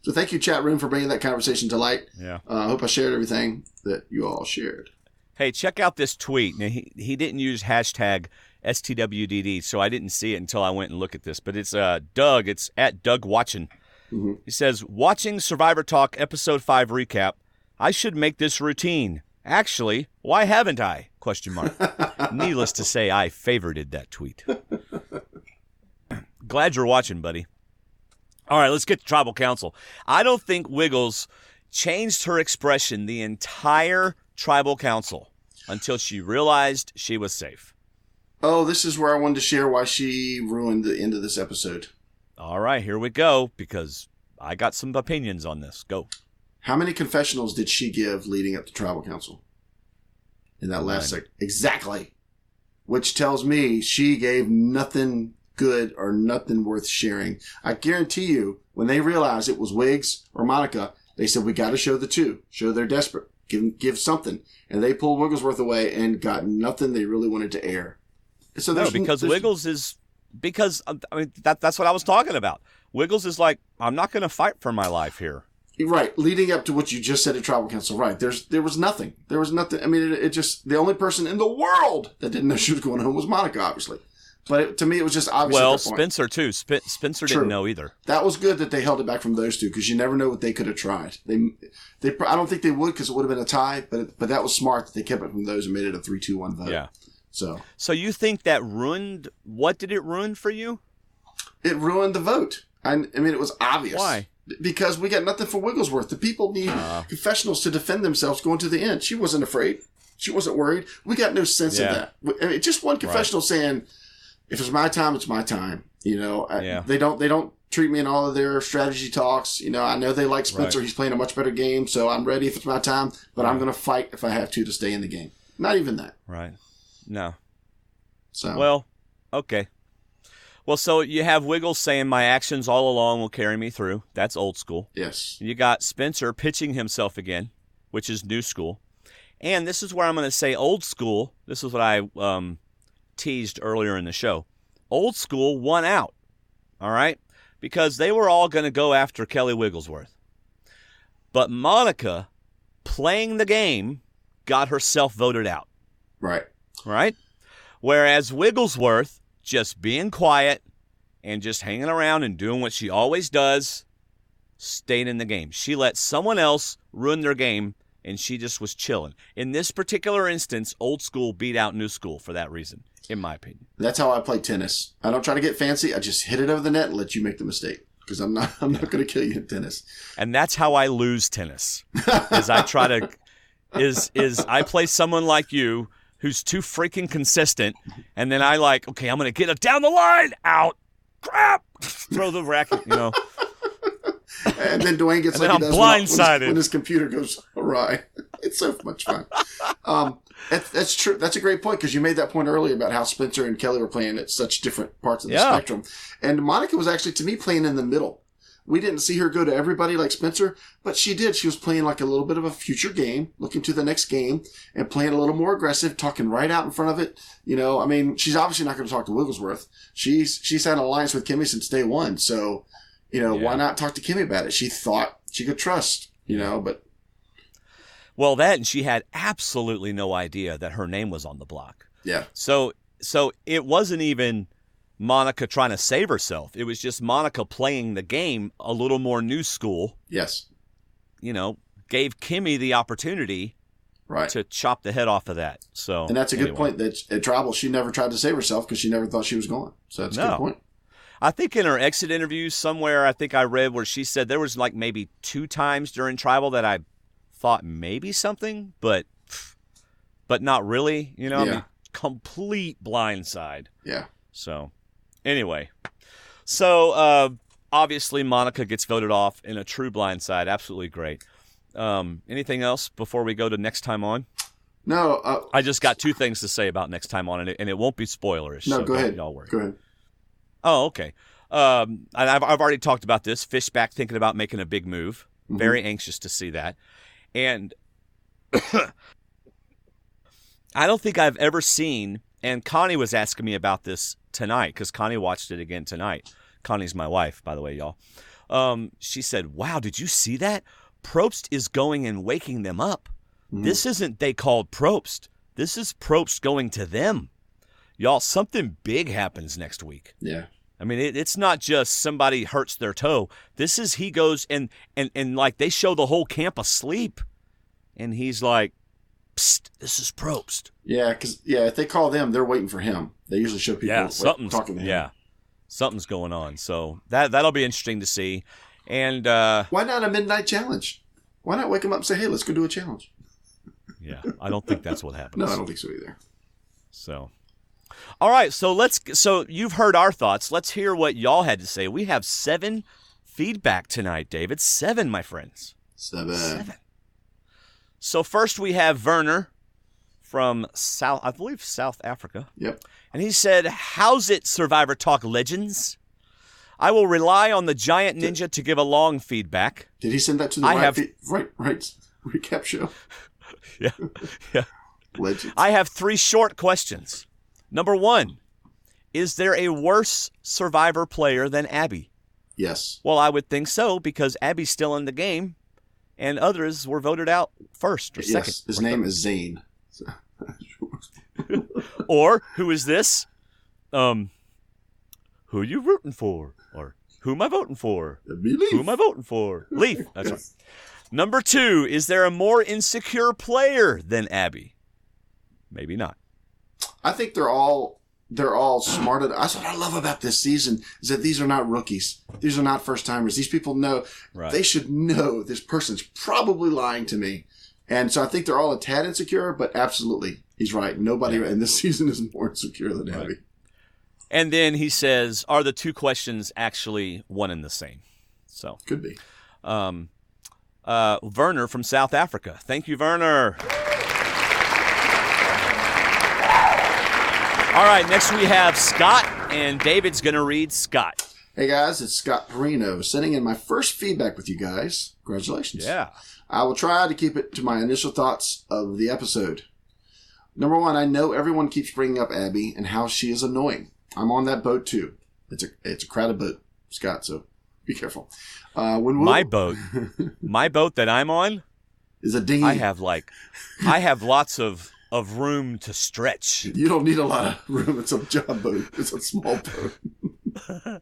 So thank you, chat room, for bringing that conversation to light. Yeah. I hope I shared everything that you all shared. Hey, check out this tweet. Now, he didn't use hashtag STWDD, so I didn't see it until I went and looked at this. But it's Doug. It's at Doug Watchin. Mm-hmm. He says, watching Survivor Talk Episode 5 recap, I should make this routine. Actually, why haven't I? ? Needless to say, I favorited that tweet. Glad you're watching, buddy. All right, let's get to Tribal Council. I don't think Wiggles changed her expression the entire Tribal Council until she realized she was safe. Oh, this is where I wanted to share why she ruined the end of this episode. All right, here we go, because I got some opinions on this. Go. How many confessionals did she give leading up to Tribal Council? In that last second. Exactly. Which tells me she gave nothing good or nothing worth sharing. I guarantee you, when they realized it was Wiggs or Monica, they said, we got to show the two. Show they're desperate. Give something. And they pulled Wigglesworth away and got nothing they really wanted to air. So Wiggles is... Because, I mean, that's what I was talking about. Wiggles is like, I'm not going to fight for my life here. Right. Leading up to what you just said at Tribal Council, right. There was nothing. There was nothing. I mean, it just... The only person in the world that didn't know she was going home was Monica, obviously. But to me, it was just obvious. Well, Spencer, too. Spencer didn't know either. That was good that they held it back from those two, because you never know what they could have tried. I don't think they would, because it would have been a tie, but that was smart that they kept it from those and made it a 3-2-1 vote. Yeah. So you think that ruined... What did it ruin for you? It ruined the vote. I mean, it was obvious. Why? Because we got nothing for Wigglesworth. The people need confessionals to defend themselves going to the end. She wasn't afraid. She wasn't worried. We got no sense of that. I mean, just one confessional saying... If it's my time, it's my time. You know, they don't treat me in all of their strategy talks. You know, I know they like Spencer. Right. He's playing a much better game, so I'm ready if it's my time. But I'm going to fight if I have to stay in the game. Not even that. Right. No. So. Well, okay. Well, so you have Wiggles saying my actions all along will carry me through. That's old school. Yes. You got Spencer pitching himself again, which is new school. And this is where I'm going to say old school. This is what I teased earlier in the show. Old school won out. All right? because they were all going to go after Kelly Wigglesworth. But Monica, playing the game, got herself voted out. Right. Right? Whereas Wigglesworth, just being quiet and just hanging around and doing what she always does, stayed in the game. She let someone else ruin their game, and she just was chilling. In this particular instance, old school beat out new school for that reason, in my opinion. That's how I play tennis. I don't try to get fancy. I just hit it over the net and let you make the mistake. Because I'm not going to kill you in tennis. And that's how I lose tennis. Is I try to I play someone like you who's too freaking consistent, and then I okay, I'm going to get it down the line, out, crap, throw the racket, And then Dwayne gets like he does blindsided when his computer goes awry. It's so much fun. That's true. That's a great point, because you made that point earlier about how Spencer and Kelly were playing at such different parts of the spectrum. And Monica was actually, to me, playing in the middle. We didn't see her go to everybody like Spencer, but she did. She was playing like a little bit of a future game, looking to the next game, and playing a little more aggressive, talking right out in front of it. She's obviously not going to talk to Wigglesworth. She's had an alliance with Kimmy since day one, so, why not talk to Kimmy about it? She thought she could trust, but... Well, and she had absolutely no idea that her name was on the block. Yeah. So it wasn't even Monica trying to save herself. It was just Monica playing the game a little more new school. Yes. Gave Kimmy the opportunity to chop the head off of that. So, and that's a good point. That at Tribal, she never tried to save herself because she never thought she was going. So that's a good point. I think in her exit interview somewhere, I think I read where she said there was maybe 2 times during Tribal that I thought maybe something, but not really. I mean, complete blindside. Yeah. So, anyway. Obviously Monica gets voted off in a true blindside. Absolutely great. Anything else before we go to next time on? No. I just got 2 things to say about next time on, and it won't be spoilerish. No, so go ahead. Y'all worry. Go ahead. Oh, okay. I've already talked about this. Fishback thinking about making a big move. Mm-hmm. Very anxious to see that. And I don't think I've ever seen, and Connie was asking me about this tonight, because Connie watched it again tonight. Connie's my wife, by the way, y'all. She said, wow, did you see that? Probst is going and waking them up. Mm-hmm. This isn't they called Probst. This is Probst going to them. Y'all, something big happens next week. Yeah. I mean, it's not just somebody hurts their toe. This is he goes and they show the whole camp asleep. And he's like, psst, this is Probst. Yeah, because, if they call them, they're waiting for him. They usually show people talking to him. Yeah, something's going on. So that'll be interesting to see. And why not a midnight challenge? Why not wake him up and say, hey, let's go do a challenge? Yeah, I don't think that's what happens. No, I don't think so either. So... All right, so you've heard our thoughts. Let's hear what y'all had to say. We have 7 feedback tonight, David. 7, my friends. 7. So first we have Werner from South Africa. Yep. And he said, how's it, Survivor Talk legends? I will rely on the giant ninja to give a long feedback. Did he send that to the right recap show? Yeah. Legends. I have 3 short questions. Number 1, is there a worse Survivor player than Abby? Yes. Well, I would think so, because Abby's still in the game, and others were voted out first or second. Yes, his name is Zane. Or, who is this? Who are you rooting for? Or, who am I voting for? Who am I voting for? Leaf. That's right. Number 2, is there a more insecure player than Abby? Maybe not. I think they're all smart. That's what I love about this season, is that these are not rookies. These are not first timers. These people know, They should know this person's probably lying to me. And so I think they're all a tad insecure, but absolutely, he's right. Nobody in this season is more insecure than Abby. And then he says, are the 2 questions actually one and the same? So could be. Werner from South Africa. Thank you, Werner. All right, next we have Scott, and David's going to read Scott. Hey, guys, it's Scott Perino sending in my first feedback with you guys. Congratulations. Yeah. I will try to keep it to my initial thoughts of the episode. Number 1, I know everyone keeps bringing up Abby and how she is annoying. I'm on that boat, too. It's a crowded boat. Scott, so be careful. When my boat that I'm on is a dinghy. I have lots of room to stretch. You don't need a lot of room. It's a job boat. It's a small boat.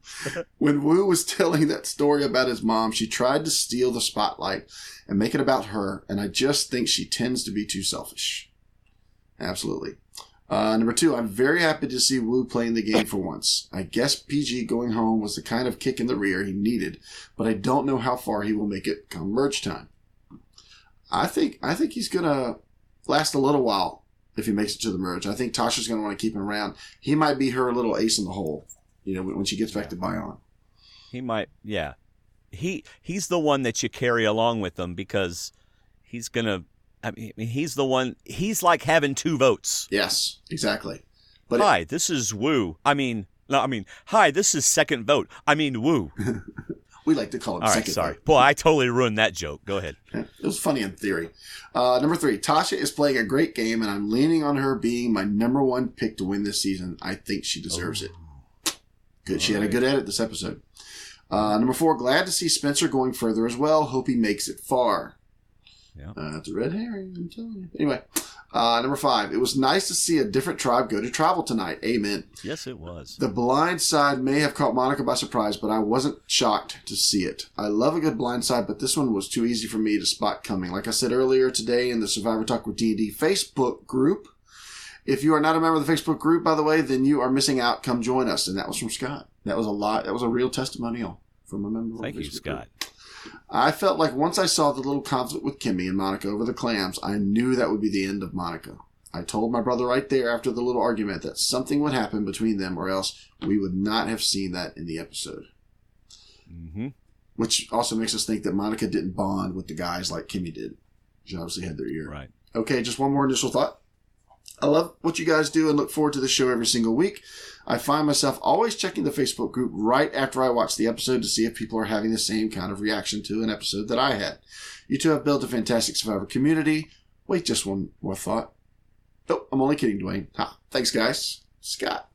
When Wu was telling that story about his mom, she tried to steal the spotlight and make it about her, and I just think she tends to be too selfish. Absolutely. Number 2, I'm very happy to see Wu playing the game for once. I guess PG going home was the kind of kick in the rear he needed, but I don't know how far he will make it come merge time. I think he's going to last a little while if he makes it to the merge. I think Tasha's going to want to keep him around. He might be her little ace in the hole, when she gets back to Bion. He might, yeah. He's the one that you carry along with them because he's going to, he's the one, he's like having 2 votes. Yes, exactly. But hi, this is Wu. Hi, this is second vote. Wu. We like to call him second sorry. vote. Boy, I totally ruined that joke. Go ahead. It was funny in theory. Number 3, Tasha is playing a great game, and I'm leaning on her being my number 1 pick to win this season. I think she deserves it. Good. She had a good edit this episode. Number 4, glad to see Spencer going further as well. Hope he makes it far. Yeah. It's a red herring, I'm telling you. Anyway, number 5, it was nice to see a different tribe go to travel tonight. Amen. Yes, it was. The blind side may have caught Monica by surprise, but I wasn't shocked to see it. I love a good blind side, but this one was too easy for me to spot coming. Like I said earlier today in the Survivor Talk with D&D Facebook group, if you are not a member of the Facebook group, by the way, then you are missing out. Come join us. And that was from Scott. That was a real testimonial from a member of the Facebook Thank you, Scott. group. I felt like once I saw the little conflict with Kimmy and Monica over the clams, I knew that would be the end of Monica. I told my brother right there after the little argument that something would happen between them or else we would not have seen that in the episode. Mm-hmm. Which also makes us think that Monica didn't bond with the guys like Kimmy did. She obviously had their ear. Right. Okay, just one more initial thought. I love what you guys do and look forward to the show every single week. I find myself always checking the Facebook group right after I watch the episode to see if people are having the same kind of reaction to an episode that I had. You two have built a fantastic Survivor community. Wait, just one more thought. Oh, I'm only kidding, Dwayne. Thanks, guys. Scott.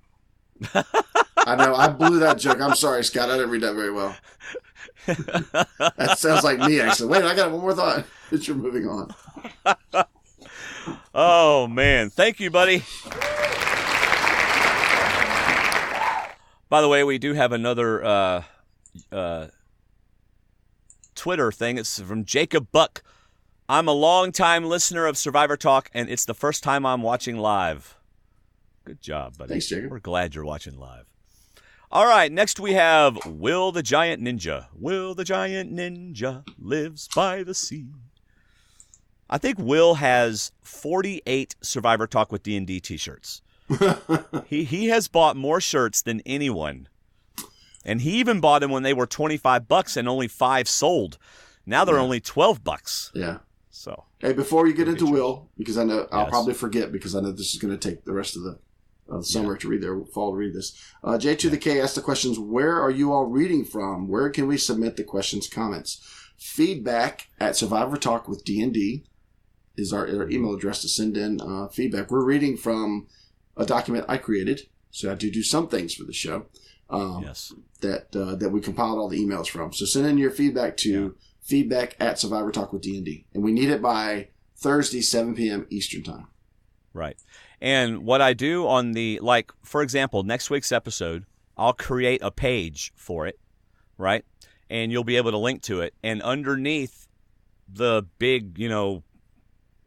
I know, I blew that joke. I'm sorry, Scott. I didn't read that very well. That sounds like me, actually. Wait, I got one more thought that you're moving on. Oh, man. Thank you, buddy. By the way, we do have another Twitter thing. It's from Jacob Buck. I'm a long-time listener of Survivor Talk, and it's the first time I'm watching live. Good job, buddy. Thanks, Jacob. We're glad you're watching live. All right, next we have Will the Giant Ninja. Will the Giant Ninja lives by the sea. I think Will has 48 Survivor Talk with D&D t-shirts. He has bought more shirts than anyone. And he even bought them when they were $25 and only 5 sold. Now they're only $12. Yeah. So, hey, before you get into Will, because I know I'll Yes. probably forget because I know this is going to take the rest of the summer to read their fall to read this. J to the K asked the questions, where are you all reading from? Where can we submit the questions, comments? Feedback at Survivor Talk with D&D is our email address to send in feedback. We're reading from a document I created, so I do some things for the show. yes. That we compiled all the emails from. So send in your feedback to feedback at Survivor Talk with D&D. And we need it by Thursday, 7 p.m. Eastern Time. Right. And what I do on the, like, for example, next week's episode, I'll create a page for it, right? And you'll be able to link to it. And underneath the big,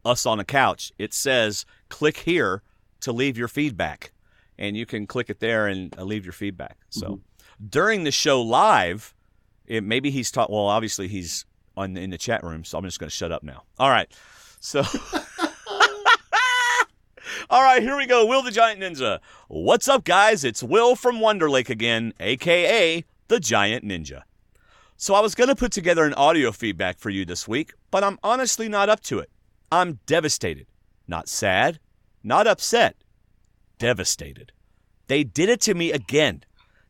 us on a couch, it says, click here to leave your feedback. And you can click it there and leave your feedback. So during the show live, maybe he's taught, well, obviously he's in the chat room, so I'm just going to shut up now. All right. So... All right, here we go. Will the Giant Ninja. What's up, guys? It's Will from Wonder Lake again, a.k.a. the Giant Ninja. So I was going to put together an audio feedback for you this week, but I'm honestly not up to it. I'm devastated. Not sad, not upset. Devastated. They did it to me again.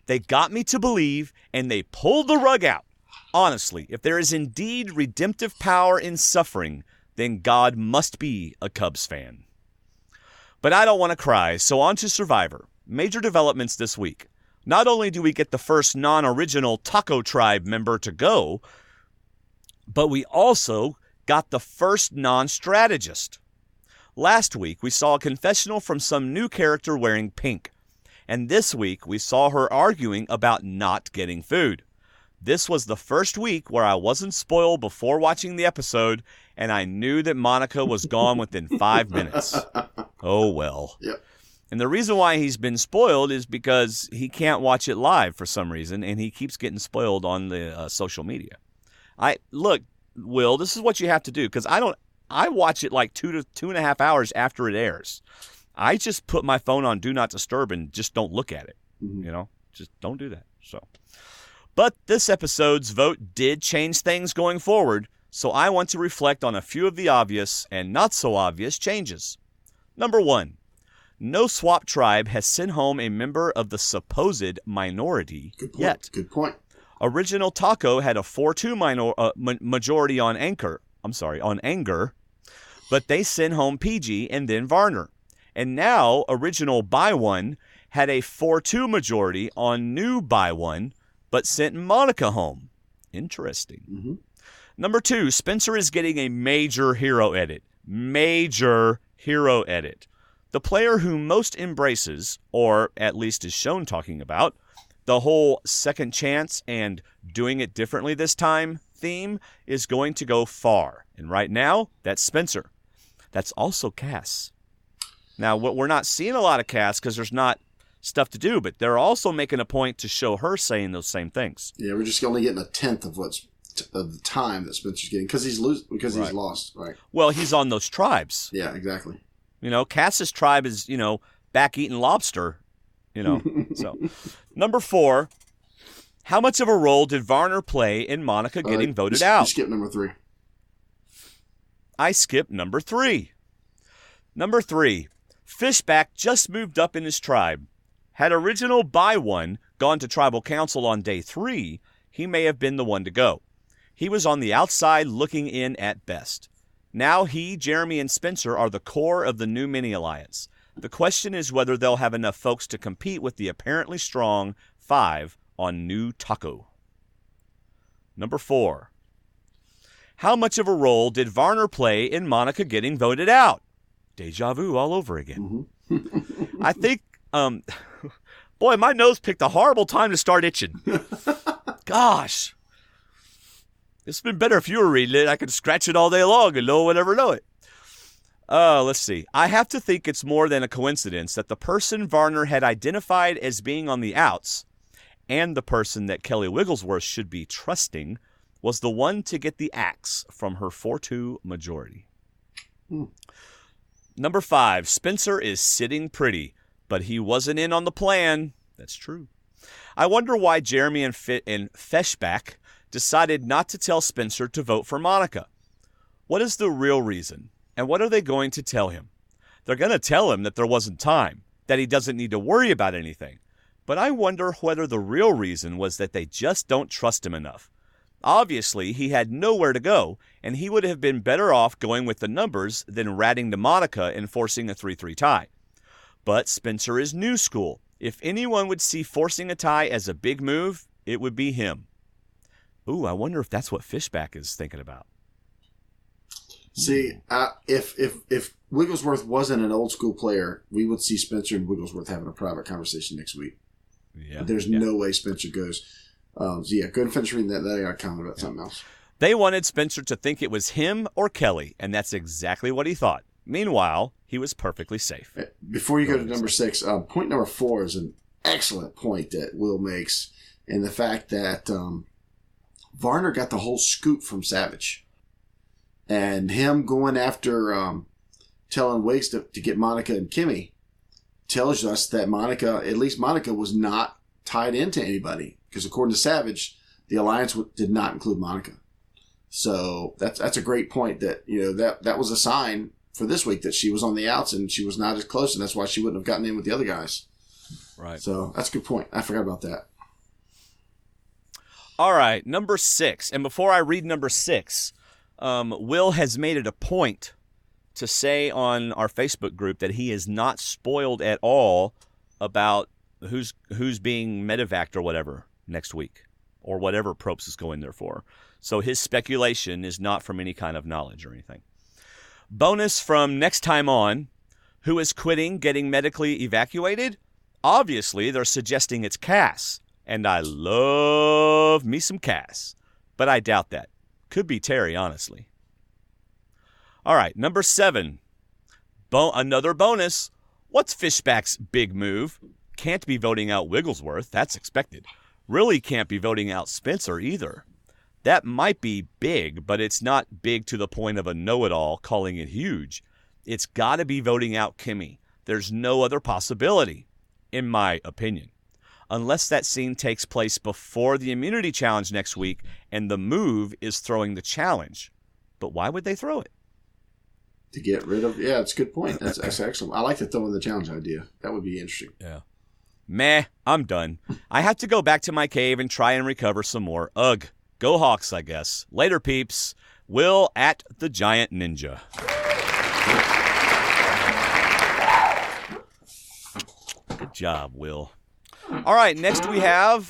They got me to believe, and they pulled the rug out. Honestly, if there is indeed redemptive power in suffering, then God must be a Cubs fan. But I don't want to cry, so on to Survivor. Major developments this week. Not only do we get the first non-original Taco Tribe member to go, but we also got the first non-strategist. Last week, we saw a confessional from some new character wearing pink. And this week, we saw her arguing about not getting food. This was the first week where I wasn't spoiled before watching the episode, and I knew that Monica was gone within 5 minutes. Oh, well. Yep. And the reason why he's been spoiled is because he can't watch it live for some reason, and he keeps getting spoiled on the social media. Look, Will, this is what you have to do, because I watch it like 2 to 2.5 hours after it airs. I just put my phone on Do Not Disturb and just don't look at it. Mm-hmm. Just don't do that. But this episode's vote did change things going forward, so I want to reflect on a few of the obvious and not so obvious changes. Number 1, no swap tribe has sent home a member of the supposed minority yet. Good point. Original Taco had a 4-2 majority on anger, but they sent home PG and then Varner. And now original By One had a 4-2 majority on new By One, but sent Monica home. Interesting. Mm-hmm. Number 2, Spencer is getting a major hero edit. Major hero edit. The player who most embraces, or at least is shown talking about, the whole second chance and doing it differently this time theme is going to go far. And right now, that's Spencer. That's also Cass. Now, we're not seeing a lot of Cass because there's not stuff to do, but they're also making a point to show her saying those same things. Yeah, we're just only getting a tenth of of the time that Spencer's getting because he's he's lost, right? Well, he's on those tribes. Yeah, exactly. Cass's tribe is, back eating lobster, So, number 4, how much of a role did Varner play in Monica getting voted out? You skip number 3. I skipped number 3. Number 3, Fishback just moved up in his tribe. Had original By One gone to tribal council on day 3, he may have been the one to go. He was on the outside looking in at best. Now he, Jeremy, and Spencer are the core of the new mini-alliance. The question is whether they'll have enough folks to compete with the apparently strong 5 on new Taco. Number 4. How much of a role did Varner play in Monica getting voted out? Deja vu all over again. Mm-hmm. I think, boy, my nose picked a horrible time to start itching. Gosh. It's been better if you were reading it. I could scratch it all day long and no one would ever know it. Let's see. I have to think it's more than a coincidence that the person Varner had identified as being on the outs and the person that Kelly Wigglesworth should be trusting was the one to get the axe from her 4-2 majority. Number 5, Spencer is sitting pretty, but he wasn't in on the plan. That's true. I wonder why Jeremy and Feshback decided not to tell Spencer to vote for Monica. What is the real reason? And what are they going to tell him? They're going to tell him that there wasn't time, that he doesn't need to worry about anything. But I wonder whether the real reason was that they just don't trust him enough. Obviously, he had nowhere to go, and he would have been better off going with the numbers than ratting to Monica and forcing a 3-3 tie. But Spencer is new school. If anyone would see forcing a tie as a big move, it would be him. Ooh, I wonder if that's what Fishback is thinking about. See, if Wigglesworth wasn't an old school player, we would see Spencer and Wigglesworth having a private conversation next week. Yeah, but there's no way Spencer goes. Go ahead and finish reading that. Then I got a comment about something else. They wanted Spencer to think it was him or Kelly, and that's exactly what he thought. Meanwhile, he was perfectly safe. Before you go to number 6, point number 4 is an excellent point that Will makes, in the fact that Varner got the whole scoop from Savage. And him going after telling Wiggs to get Monica and Kimmy tells us that at least Monica was not tied into anybody. Because according to Savage, the alliance did not include Monica. So that's a great point that, that was a sign for this week that she was on the outs and she was not as close, and that's why she wouldn't have gotten in with the other guys. Right. So that's a good point. I forgot about that. All right, number 6. And before I read number 6, Will has made it a point to say on our Facebook group that he is not spoiled at all about who's being medevaced or whatever next week, or whatever Probst is going there for. So his speculation is not from any kind of knowledge or anything. Bonus from next time on, who is quitting getting medically evacuated? Obviously, they're suggesting it's Cass, and I love me some Cass, but I doubt that. Could be Terry, honestly. All right, number 7. Another bonus. What's Fishback's big move? Can't be voting out Wigglesworth. That's expected. Really can't be voting out Spencer either. That might be big, but it's not big to the point of a know-it-all calling it huge. It's got to be voting out Kimmy. There's no other possibility, in my opinion. Unless that scene takes place before the immunity challenge next week and the move is throwing the challenge. But why would they throw it? To get rid of... Yeah, it's a good point. That's excellent. I like the throw in the challenge idea. That would be interesting. Yeah. Meh, I'm done. I have to go back to my cave and try and recover some more. Ugh. Go Hawks, I guess. Later, peeps. Will at the Giant Ninja. Good job, Will. All right, next we have...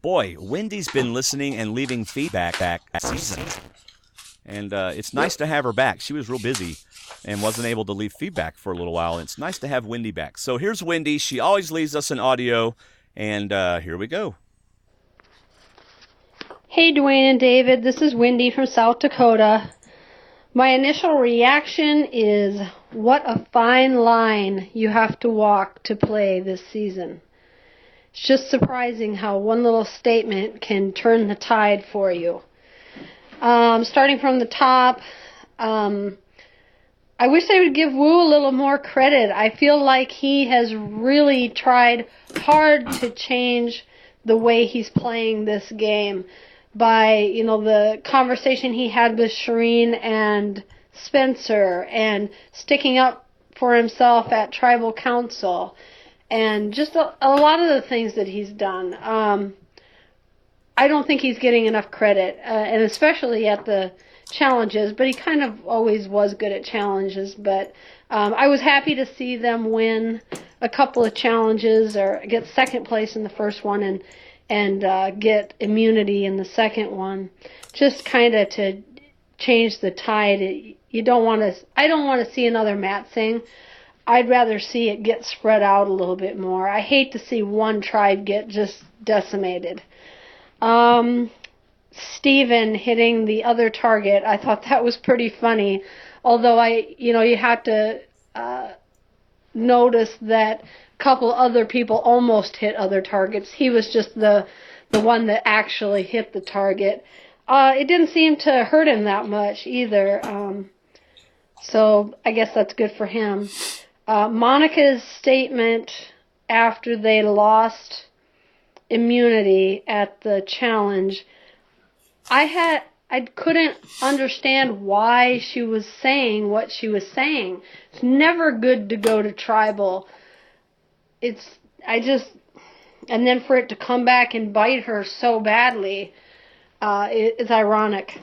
boy, Wendy's been listening and leaving feedback back at season. And it's nice to have her back. She was real busy and wasn't able to leave feedback for a little while. And it's nice to have Wendy back. So here's Wendy. She always leaves us an audio. And here we go. Hey, Dwayne and David. This is Wendy from South Dakota. My initial reaction is, what a fine line you have to walk to play this season. It's just surprising how one little statement can turn the tide for you. Starting from the top, I wish they would give Wu a little more credit. I feel like he has really tried hard to change the way he's playing this game by, the conversation he had with Shireen and Spencer and sticking up for himself at Tribal Council and just a lot of the things that he's done. I don't think he's getting enough credit, and especially at the challenges, but he kind of always was good at challenges. But I was happy to see them win a couple of challenges or get second place in the first one and get immunity in the second one, just kind of to change the tide. I don't want to see another Matt Singh. I'd rather see it get spread out a little bit more. I hate to see one tribe get just decimated. Steven hitting the other target, I thought that was pretty funny. Although you have to notice that a couple other people almost hit other targets. He was just the one that actually hit the target. It didn't seem to hurt him that much either. So I guess that's good for him. Monica's statement after they lost immunity at the challenge, I couldn't understand why she was saying what she was saying. It's never good to go to tribal. And then for it to come back and bite her so badly, it's ironic.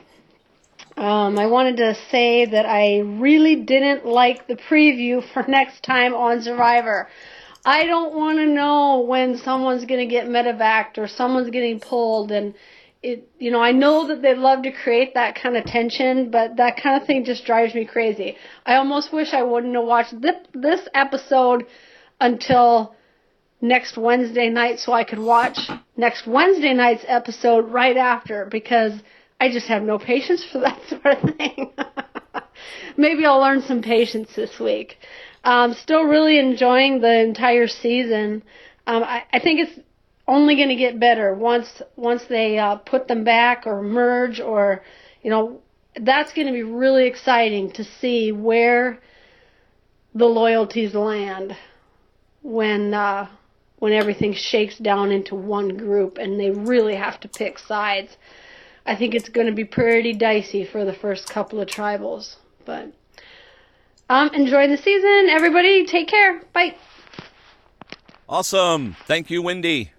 I wanted to say that I really didn't like the preview for next time on Survivor. I don't want to know when someone's going to get medevaced or someone's getting pulled, and I know that they love to create that kind of tension, but that kind of thing just drives me crazy. I almost wish I wouldn't have watched this episode until next Wednesday night so I could watch next Wednesday night's episode right after, because I just have no patience for that sort of thing. Maybe I'll learn some patience this week. Still really enjoying the entire season. I think it's only going to get better once they put them back or merge, or that's going to be really exciting to see where the loyalties land when everything shakes down into one group and they really have to pick sides. I think it's going to be pretty dicey for the first couple of tribals, but enjoy the season, everybody. Take care. Bye. Awesome. Thank you, Wendy.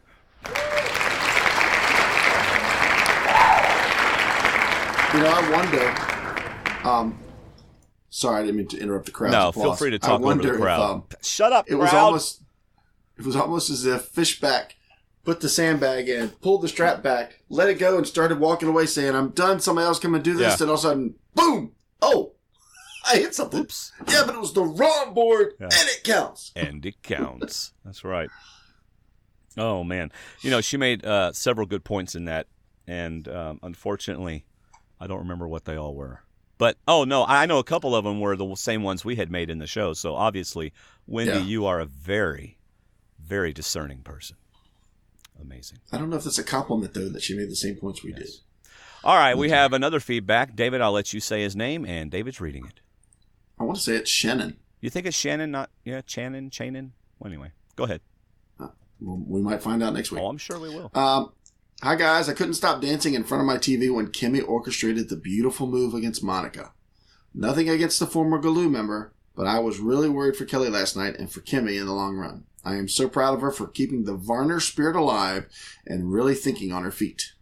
I wonder. Sorry, I didn't mean to interrupt the crowd. No, feel free to talk over the crowd. Shut up, crowd. It was almost as if Fishback put the sandbag in, pulled the strap back, let it go, and started walking away saying, I'm done, somebody else come and do this. And all of a sudden, boom! Oh, I hit something. Oops. Yeah, but it was the wrong board, and it counts. And it counts. That's right. Oh, man. She made several good points in that, and unfortunately, I don't remember what they all were. But, I know a couple of them were the same ones we had made in the show. So, obviously, Wendy, you are a very, very discerning person. Amazing. I don't know if that's a compliment, though, that she made the same points we did. All right, we have another feedback. David, I'll let you say his name, and David's reading it. I want to say it's Shannon. You think it's Shannon, not Channon? Well, anyway, go ahead. We might find out next week. Oh, I'm sure we will. Hi, guys. I couldn't stop dancing in front of my TV when Kimmy orchestrated the beautiful move against Monica. Nothing against the former Galoo member, but I was really worried for Kelly last night and for Kimmy in the long run. I am so proud of her for keeping the Varner spirit alive and really thinking on her feet.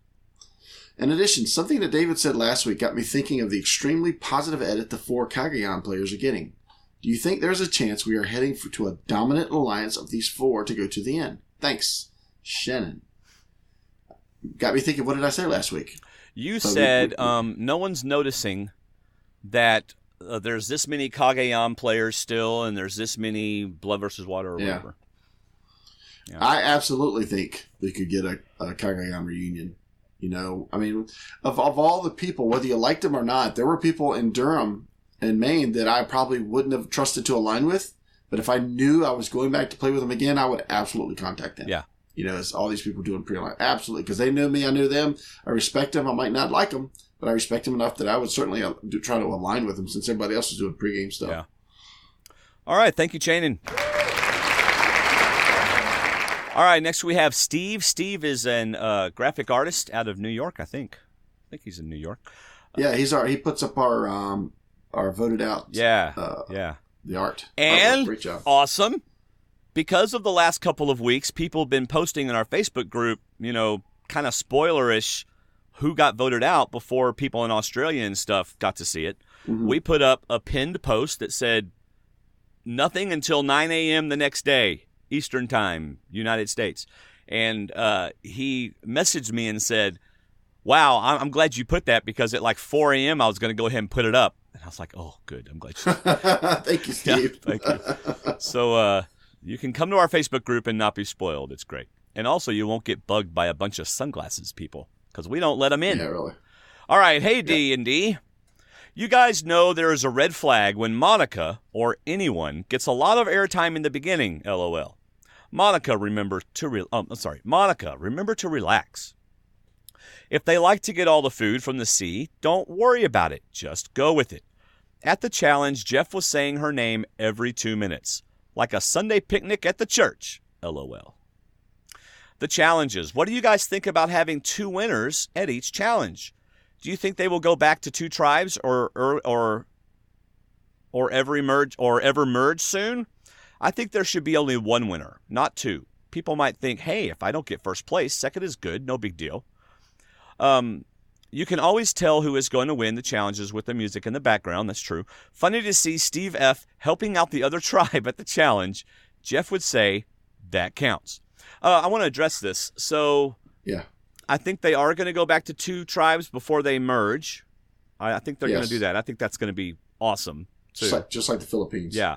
In addition, something that David said last week got me thinking of the extremely positive edit the 4 Kagayan players are getting. Do you think there's a chance we are heading to a dominant alliance of these 4 to go to the end? Thanks, Shannon. Got me thinking, what did I say last week? You said no one's noticing that there's this many Kagayan players still, and there's this many Blood versus Water or whatever. Yeah. I absolutely think we could get a Kagayan reunion. Of all the people, whether you liked them or not, there were people in Durham and Maine that I probably wouldn't have trusted to align with. But if I knew I was going back to play with them again, I would absolutely contact them. Yeah. It's all these people doing pre-align. Absolutely. Because they knew me, I knew them. I respect them. I might not like them, but I respect them enough that I would certainly try to align with them since everybody else is doing pregame stuff. Yeah. All right. Thank you, Chanin. All right, next we have Steve. Steve is an graphic artist out of New York, I think. I think he's in New York. Yeah, he puts up our voted out. The art. And great job. Awesome. Because of the last couple of weeks, people have been posting in our Facebook group, kind of spoilerish who got voted out before people in Australia and stuff got to see it. Mm-hmm. We put up a pinned post that said, nothing until 9 a.m. the next day. Eastern Time, United States. And he messaged me and said, wow, I'm glad you put that because at like 4 a.m. I was going to go ahead and put it up. And I was like, oh, good. I'm glad you Thank you, Steve. Yeah, thank you. So you can come to our Facebook group and not be spoiled. It's great. And also you won't get bugged by a bunch of sunglasses people because we don't let them in. Yeah, really. All right. Hey, D&D. You guys know there is a red flag when Monica, or anyone, gets a lot of airtime in the beginning, LOL. Monica, remember to relax. If they like to get all the food from the sea, don't worry about it. Just go with it. At the challenge, Jeff was saying her name every 2 minutes, like a Sunday picnic at the church, LOL. The challenges. What do you guys think about having 2 winners at each challenge? Do you think they will go back to 2 tribes or ever merge soon? I think there should be only 1 winner, not 2. People might think, hey, if I don't get first place, second is good, no big deal. You can always tell who is going to win the challenges with the music in the background, that's true. Funny to see Steve F. helping out the other tribe at the challenge. Jeff would say, that counts. I want to address this. So, yeah. I think they are going to go back to 2 tribes before they merge. I think they're going to do that. I think that's going to be awesome, too. Just like the Philippines. Yeah.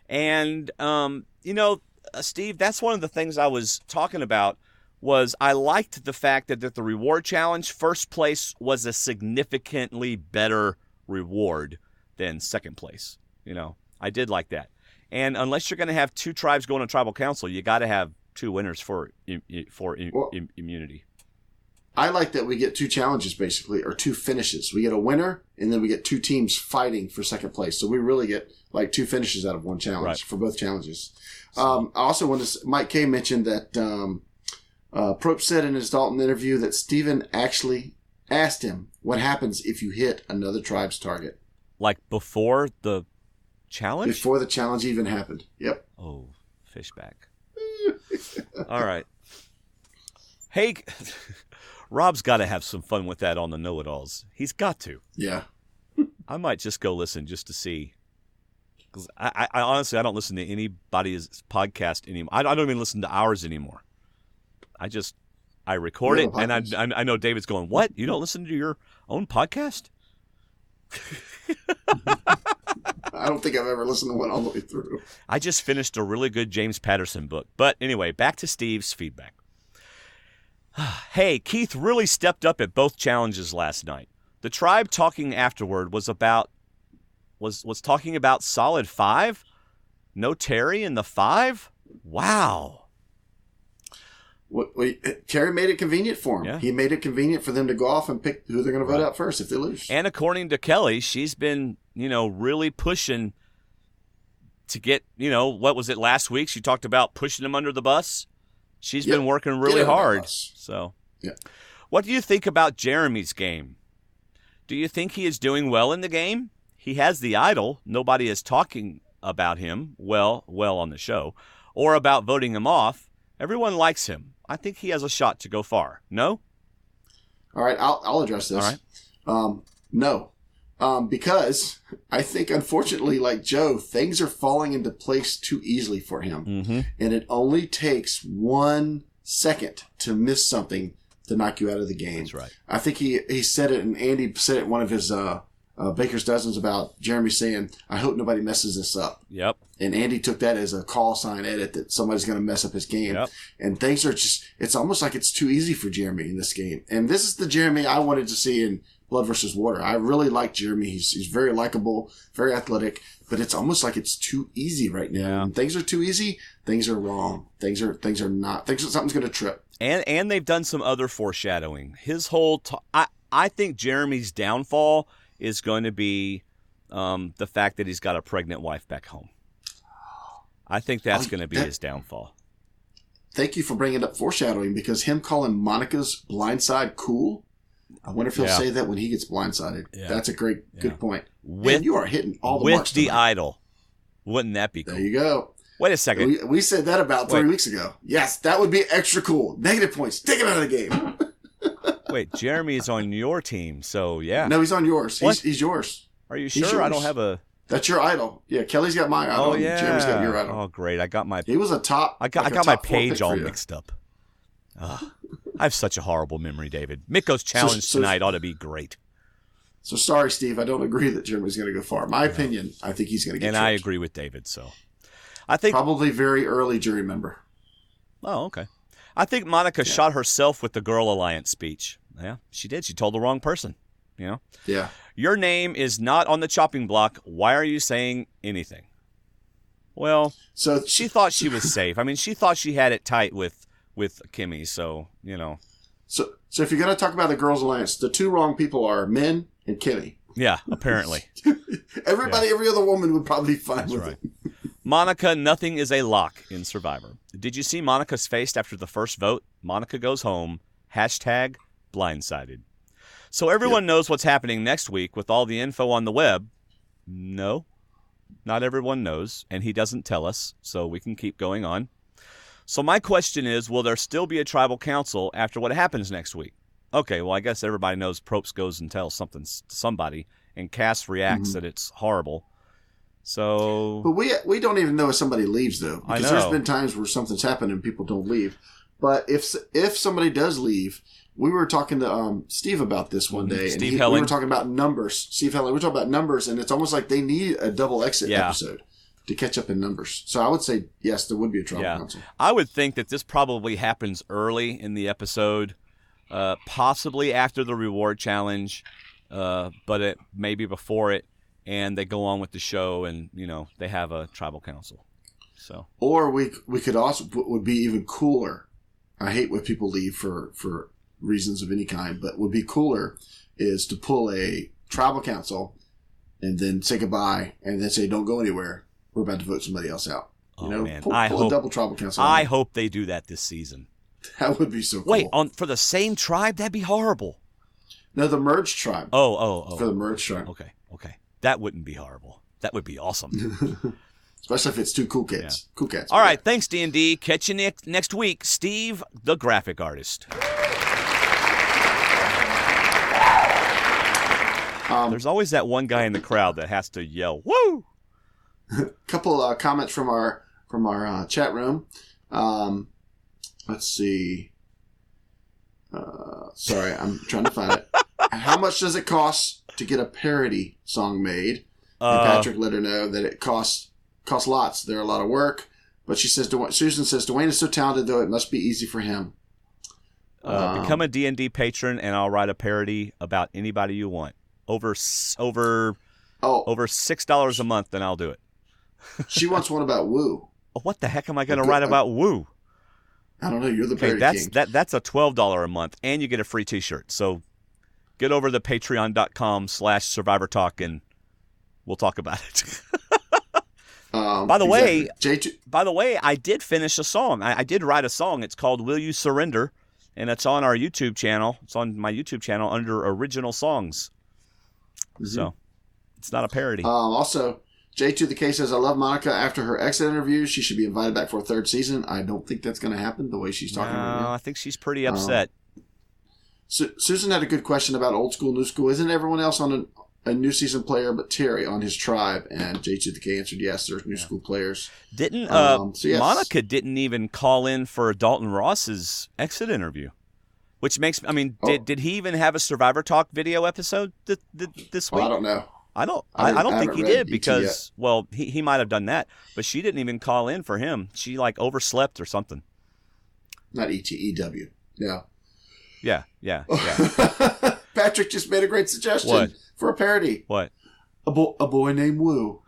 And, Steve, that's one of the things I was talking about was I liked the fact that the reward challenge, first place was a significantly better reward than second place. I did like that. And unless you're going to have 2 tribes going to tribal council, you got to have 2 winners for immunity. I like that we get 2 challenges, basically, or 2 finishes. We get a winner, and then we get 2 teams fighting for second place. So we really get, 2 finishes out of 1 challenge for both challenges. I also want to... Mike K mentioned that Prope said in his Dalton interview that Steven actually asked him what happens if you hit another tribe's target. Like before the challenge? Before the challenge even happened. Yep. Oh, fishback. All right. Hey... Rob's got to have some fun with that on the know-it-alls. He's got to. Yeah. I might just go listen just to see. Because I honestly, I don't listen to anybody's podcast anymore. I don't even listen to ours anymore. I record it, and I know David's going, what? You don't listen to your own podcast? I don't think I've ever listened to one all the way through. I just finished a really good James Patterson book. But anyway, back to Steve's feedback. Hey, Keith really stepped up at both challenges last night. The tribe talking afterward was talking about solid 5? No Terry in the 5? Wow. Terry made it convenient for him. Yeah. He made it convenient for them to go off and pick who they're going to vote out first if they lose. And according to Kelly, she's been, really pushing to get, what was it last week? She talked about pushing him under the bus. She's been working really hard. So, What do you think about Jeremy's game? Do you think he is doing well in the game? He has the idol. Nobody is talking about him well on the show, or about voting him off. Everyone likes him. I think he has a shot to go far. No? All right, I'll address this. All right. No. Because I think, unfortunately, like Joe, things are falling into place too easily for him. Mm-hmm. And it only takes 1 second to miss something to knock you out of the game. That's right. I think he said it, and Andy said it in one of his Baker's Dozens about Jeremy saying, I hope nobody messes this up. Yep. And Andy took that as a call sign edit that somebody's going to mess up his game. Yep. And things are it's almost like it's too easy for Jeremy in this game. And this is the Jeremy I wanted to see in Blood versus Water. I really like Jeremy. He's very likable, very athletic, but it's almost like it's too easy right now. Yeah. When things are too easy, things are wrong. Things are not. Something's going to trip. And they've done some other foreshadowing. His whole I think Jeremy's downfall is going to be the fact that he's got a pregnant wife back home. I think that's going to be his downfall. Thank you for bringing up foreshadowing, because him calling Monica's blindside cool, I wonder if he'll say that when he gets blindsided. Yeah. That's a good point. Man, you are hitting all the marks with the tonight. idol. Wouldn't that be cool? There you go. Wait a second. We said that about 3 weeks ago. Yes, that would be extra cool. Negative points. Take him out of the game. Wait, Jeremy is on your team, so yeah. No, he's on yours. He's yours. Are you sure? I don't have a... That's your idol. Yeah, Kelly's got my idol. Oh, yeah. Jeremy's got your idol. Oh, great. I got my... He was a top... I got my page all mixed up. I have such a horrible memory, David. Mikko's challenge tonight ought to be great. So sorry, Steve. I don't agree that Jeremy's going to go far. My opinion, I think he's going to get And tripped. I agree with David, so... I think probably very early jury member. Oh, okay. I think Monica shot herself with the Girl Alliance speech. Yeah, she did. She told the wrong person, Yeah. Your name is not on the chopping block. Why are you saying anything? Well, so she thought she was safe. I mean, she thought she had it tight with Kimmy, so, So if you're going to talk about the Girls Alliance, the two wrong people are Min and Kimmy. Yeah, apparently. Every other woman would probably be fine with it. Monica, nothing is a lock in Survivor. Did you see Monica's face after the first vote? Monica goes home. # blindsided. So everyone knows what's happening next week with all the info on the web. No, not everyone knows, and he doesn't tell us, so we can keep going on. So my question is, will there still be a tribal council after what happens next week? Okay, well, I guess everybody knows Probst goes and tells something to somebody, and Cass reacts that it's horrible. So, but we don't even know if somebody leaves, though, because there's been times where something's happened and people don't leave. But if somebody does leave, we were talking to Steve about this one day, and we were talking about numbers. Steve Helling, we were talking about numbers, and it's almost like they need a double exit episode to catch up in numbers. So I would say yes, there would be a tribal council. I would think that this probably happens early in the episode, possibly after the reward challenge, but it maybe before it. And they go on with the show, and they have a tribal council. So, or we could also would be even cooler. I hate when people leave for reasons of any kind, but would be cooler is to pull a tribal council and then say goodbye, and then say don't go anywhere. We're about to vote somebody else out. Man, pull a double tribal council. I hope they do that this season. That would be so cool. Wait, for the same tribe? That'd be horrible. No, the merged tribe. Oh. For the merged tribe. Okay. That wouldn't be horrible. That would be awesome. Especially if it's two cool kids. Yeah. Cool cats. All right. Thanks, D&D. Catch you next week. Steve, the graphic artist. There's always that one guy in the crowd that has to yell, woo! Couple comments from our chat room. Let's see. Sorry, I'm trying to find it. How much does it cost to get a parody song made? And Patrick let her know that it costs lots. They're a lot of work. But she says, Susan says, Dwayne is so talented, though, it must be easy for him. Become a D&D patron, and I'll write a parody about anybody you want. Over $6 a month, then I'll do it. She wants one about Woo. What the heck am I going to write about Woo? I don't know. You're the parody king. That's a $12 a month, and you get a free T-shirt. So get over to patreon.com/survivortalk, and we'll talk about it. By the way, I did finish a song. I did write a song. It's called "Will You Surrender," and it's on our YouTube channel. It's on my YouTube channel under Original Songs. Mm-hmm. So it's not a parody. Also, J2the K says, I love Monica. After her exit interview, she should be invited back for a third season. I don't think that's going to happen the way she's talking right now. I think she's pretty upset. Susan had a good question about old school, new school. Isn't everyone else on a new season player but Terry on his tribe? And J2the K answered, yes, there's new school players. Didn't yes. Monica didn't even call in for Dalton Ross's exit interview, which makes did he even have a Survivor Talk video episode this week? Well, I don't know. I don't think he did because he might have done that, but she didn't even call in for him. She overslept or something. Not EW. No. Yeah. Patrick just made a great suggestion for a parody. What? A boy named Woo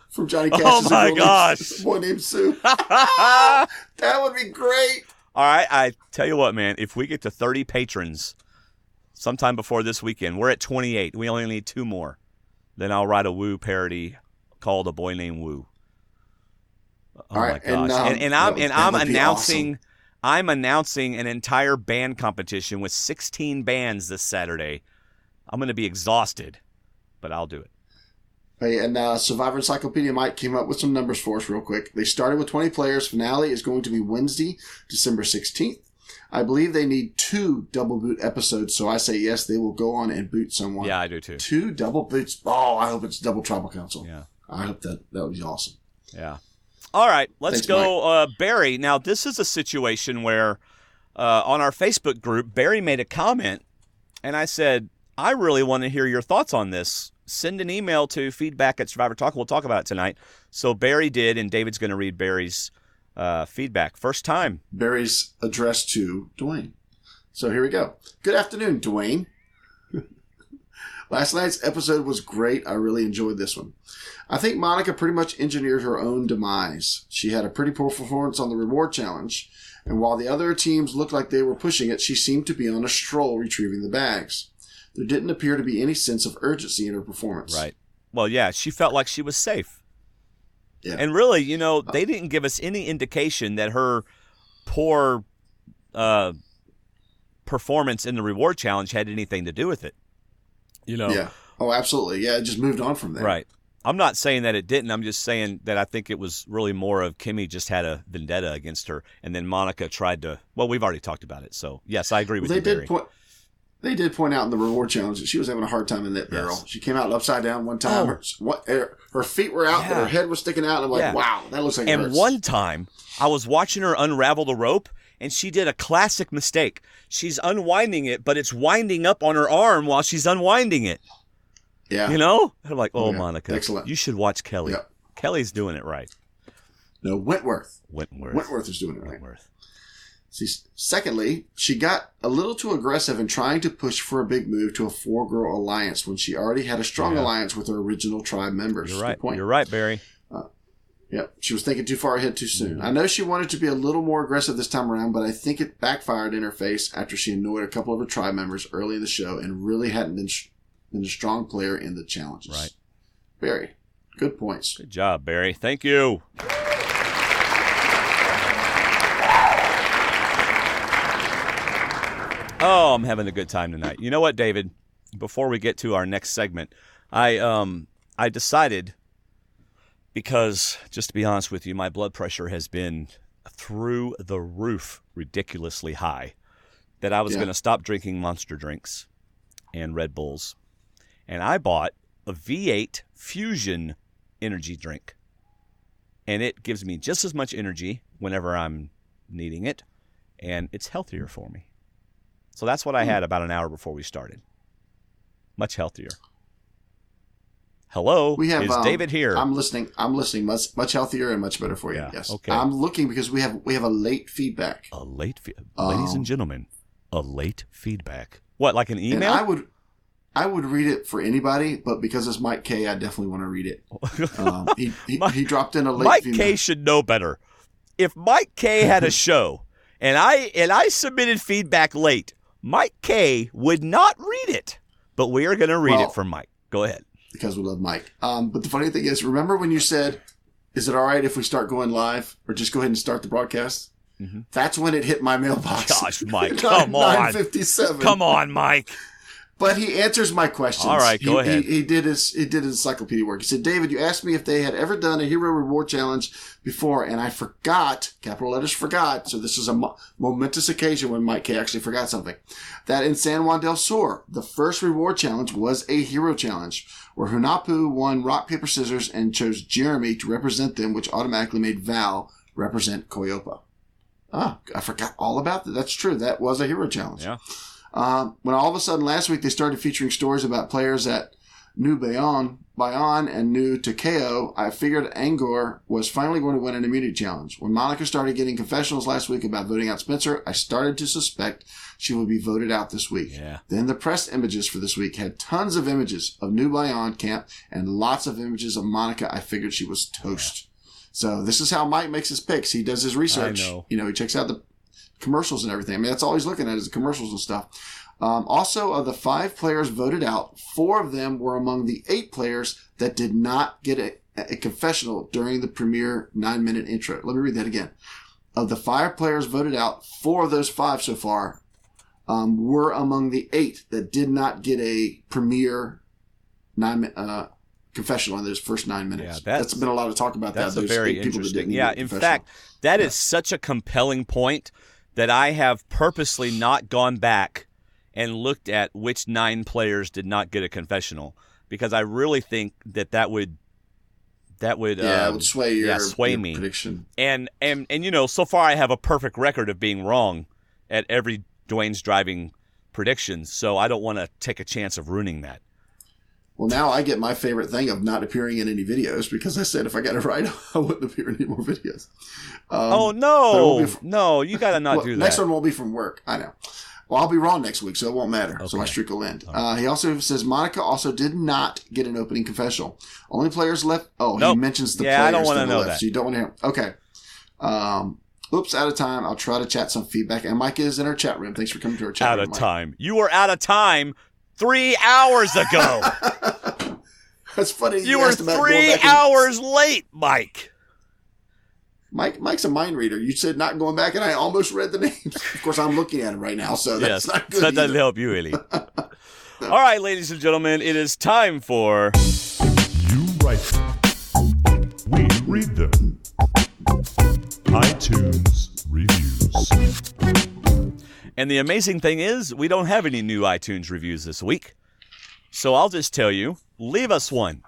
from Johnny Cash's. Oh my gosh! A boy named Sue. That would be great. All right, I tell you what, man. If we get to 30 patrons sometime before this weekend, we're at 28. We only need 2 more. Then I'll write a Woo parody called "A Boy Named Woo." Oh my gosh! And I'm announcing. Awesome. I'm announcing an entire band competition with 16 bands this Saturday. I'm going to be exhausted, but I'll do it. Hey, and Survivor Encyclopedia Mike came up with some numbers for us real quick. They started with 20 players. Finale is going to be Wednesday, December 16th. I believe they need 2 double boot episodes, so I say yes, they will go on and boot someone. Yeah, I do too. 2 double boots. Oh, I hope it's double tribal council. Yeah. I hope that would be awesome. Yeah. All right, let's go. Barry, now this is a situation where on our Facebook group, Barry made a comment, and I said, I really want to hear your thoughts on this. Send an email to feedback@Survivor Talk. We'll talk about it tonight. So Barry did, and David's going to read Barry's feedback. First time. Barry's addressed to Dwayne. So here we go. Good afternoon, Dwayne. Last night's episode was great. I really enjoyed this one. I think Monica pretty much engineered her own demise. She had a pretty poor performance on the reward challenge, and while the other teams looked like they were pushing it, she seemed to be on a stroll retrieving the bags. There didn't appear to be any sense of urgency in her performance. Right. Well, yeah, she felt like she was safe. Yeah. And really, they didn't give us any indication that her poor performance in the reward challenge had anything to do with it. Yeah. Oh, absolutely. Yeah, it just moved on from there. Right. I'm not saying that it didn't. I'm just saying that I think it was really more of Kimmy just had a vendetta against her, and then Monica tried to. Well, we've already talked about it. So yes, I agree with you, Barry. They did point out in the reward challenge that she was having a hard time in that barrel. Yes. She came out upside down one time. Her feet were out, but her head was sticking out. And I'm like, wow, that looks like it hurts. And one time, I was watching her unravel the rope, and she did a classic mistake. She's unwinding it, but it's winding up on her arm while she's unwinding it. Yeah. And I'm like, Monica, excellent. You should watch Kelly. Yeah. Kelly's doing it right. No, Wentworth is doing it right. See, secondly, she got a little too aggressive in trying to push for a big move to a 4-girl alliance when she already had a strong alliance with her original tribe members. You're right. You're right, Barry. She was thinking too far ahead too soon. I know she wanted to be a little more aggressive this time around, but I think it backfired in her face after she annoyed a couple of her tribe members early in the show and really hadn't been a strong player in the challenges. Right. Barry, good points. Good job, Barry. Thank you. Oh, I'm having a good time tonight. You know what, David? Before we get to our next segment, I decided, because just to be honest with you, my blood pressure has been through the roof, ridiculously high, that I was going to stop drinking Monster drinks and Red Bulls. And I bought a V8 Fusion energy drink. and it gives me just as much energy whenever I'm needing it, and it's healthier for me. So that's what I had about an hour before we started. Much healthier. Hello, is David here? I'm listening. Much healthier and much better for you. Yeah, yes. okay. I'm looking because we have a late feedback. Ladies and gentlemen, a late feedback. What, like an email? And I would read it for anybody, but because it's Mike K, I definitely want to read it. He dropped in a late Mike feedback. K should know better. If Mike K had a show and I submitted feedback late, Mike K would not read it. But we are going to read it from Mike. Go ahead. Because we love Mike. But the funny thing is, remember when you said, is it all right if we start going live or just go ahead and start the broadcast? Mm-hmm. That's when it hit my mailbox. Gosh, Mike, come on. 9:57. Come on, Mike. But he answers my questions. All right, go ahead. He did his encyclopedia work. He said, David, you asked me if they had ever done a hero reward challenge before, and I forgot, capital letters forgot, so this is a momentous occasion when Mike K actually forgot something, that in San Juan del Sur, the first reward challenge was a hero challenge, where Hunapu won rock, paper, scissors, and chose Jeremy to represent them, which automatically made Val represent Koyopa. Ah, I forgot all about that. That's true. That was a hero challenge. Yeah. When all of a sudden last week they started featuring stories about players that knew Bayon and knew Takeo, I figured Angor was finally going to win an immunity challenge. When Monica started getting confessionals last week about voting out Spencer, I started to suspect she would be voted out this week. Yeah. Then the press images for this week had tons of images of New Bayon camp and lots of images of Monica. I figured she was toast. Yeah. So this is how Mike makes his picks. He does his research. I know. He checks out the commercials and everything. I mean, that's all he's looking at is the commercials and stuff. Also, of the 5 players voted out, 4 of them were among the 8 players that did not get a confessional during the premiere 9-minute intro. Let me read that again. Of the 5 players voted out, 4 of those 5 so far were among the 8 that did not get a premiere confessional in those first 9 minutes. Yeah, that's been a lot of talk about that. That's those very 8 people that interesting. didn't Yeah, get a in confessional. fact, that is such a compelling point that I have purposely not gone back and looked at which 9 players did not get a confessional, because I really think that would it would sway your me prediction. And so far I have a perfect record of being wrong at every Dwayne's Driving prediction, so I don't want to take a chance of ruining that. Well, now I get my favorite thing of not appearing in any videos, because I said if I got it right, I wouldn't appear in any more videos. No, you got to not do that. Next one won't be from work. I know. Well, I'll be wrong next week, so it won't matter. Okay. So my streak will end. He also says Monica also did not get an opening confessional. Only players left. Oh, nope. He mentions the players. I don't want to know left, that. So you don't want to hear. Okay. Oops, out of time. I'll try to chat some feedback. And Mike is in our chat room. Thanks for coming to our chat room. Out of time. You were out of time 3 hours ago. That's funny. You were 3 hours late, Mike. Mike's a mind reader. You said not going back, and I almost read the names. Of course, I'm looking at him right now, so that's not good. That doesn't help you, Ellie. No. All right, ladies and gentlemen, it is time for... You write them. We read them. iTunes Reviews. And the amazing thing is, we don't have any new iTunes reviews this week. So I'll just tell you, leave us one.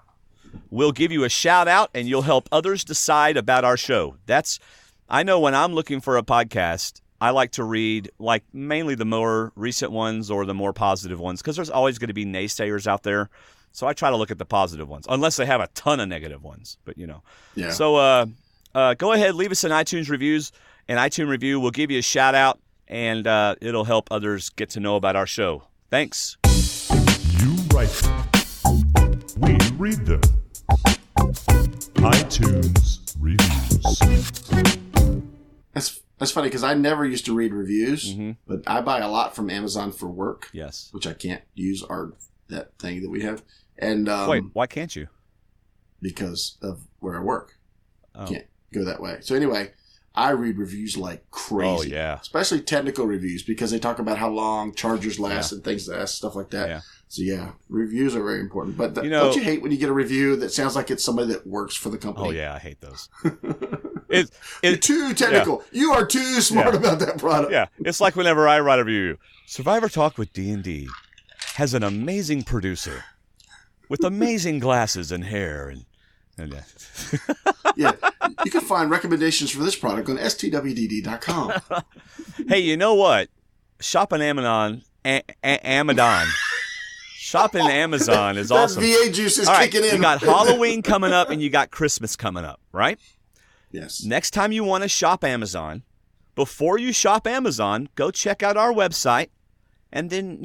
We'll give you a shout out and you'll help others decide about our show. I know when I'm looking for a podcast, I like to read mainly the more recent ones or the more positive ones, because there's always going to be naysayers out there. So I try to look at the positive ones, unless they have a ton of negative ones. But Yeah. So go ahead, leave us an iTunes reviews, an iTunes review. We'll give you a shout out and it'll help others get to know about our show. Thanks. You write them. We read them. iTunes Reviews. That's funny, because I never used to read reviews, but I buy a lot from Amazon for work. Yes. Which I can't use that thing that we have. And wait, why can't you? Because of where I work. Oh. Can't go that way. So anyway, I read reviews like crazy. Oh, yeah. Especially technical reviews, because they talk about how long chargers last and things like that, stuff like that. Yeah. So yeah, reviews are very important. But don't you hate when you get a review that sounds like it's somebody that works for the company? Oh yeah, I hate those. You're too technical. Yeah. You are too smart about that product. Yeah, it's like whenever I write a review. Survivor Talk with D&D has an amazing producer with amazing glasses and hair, and Yeah. Yeah, you can find recommendations for this product on stwdd.com. Hey, you know what? Shopping Amazon. Shopping Amazon is awesome. That VA juice is All right, kicking in. you got Halloween coming up and you got Christmas coming up, right? Yes. Next time you want to shop Amazon, before you shop Amazon, go check out our website, and then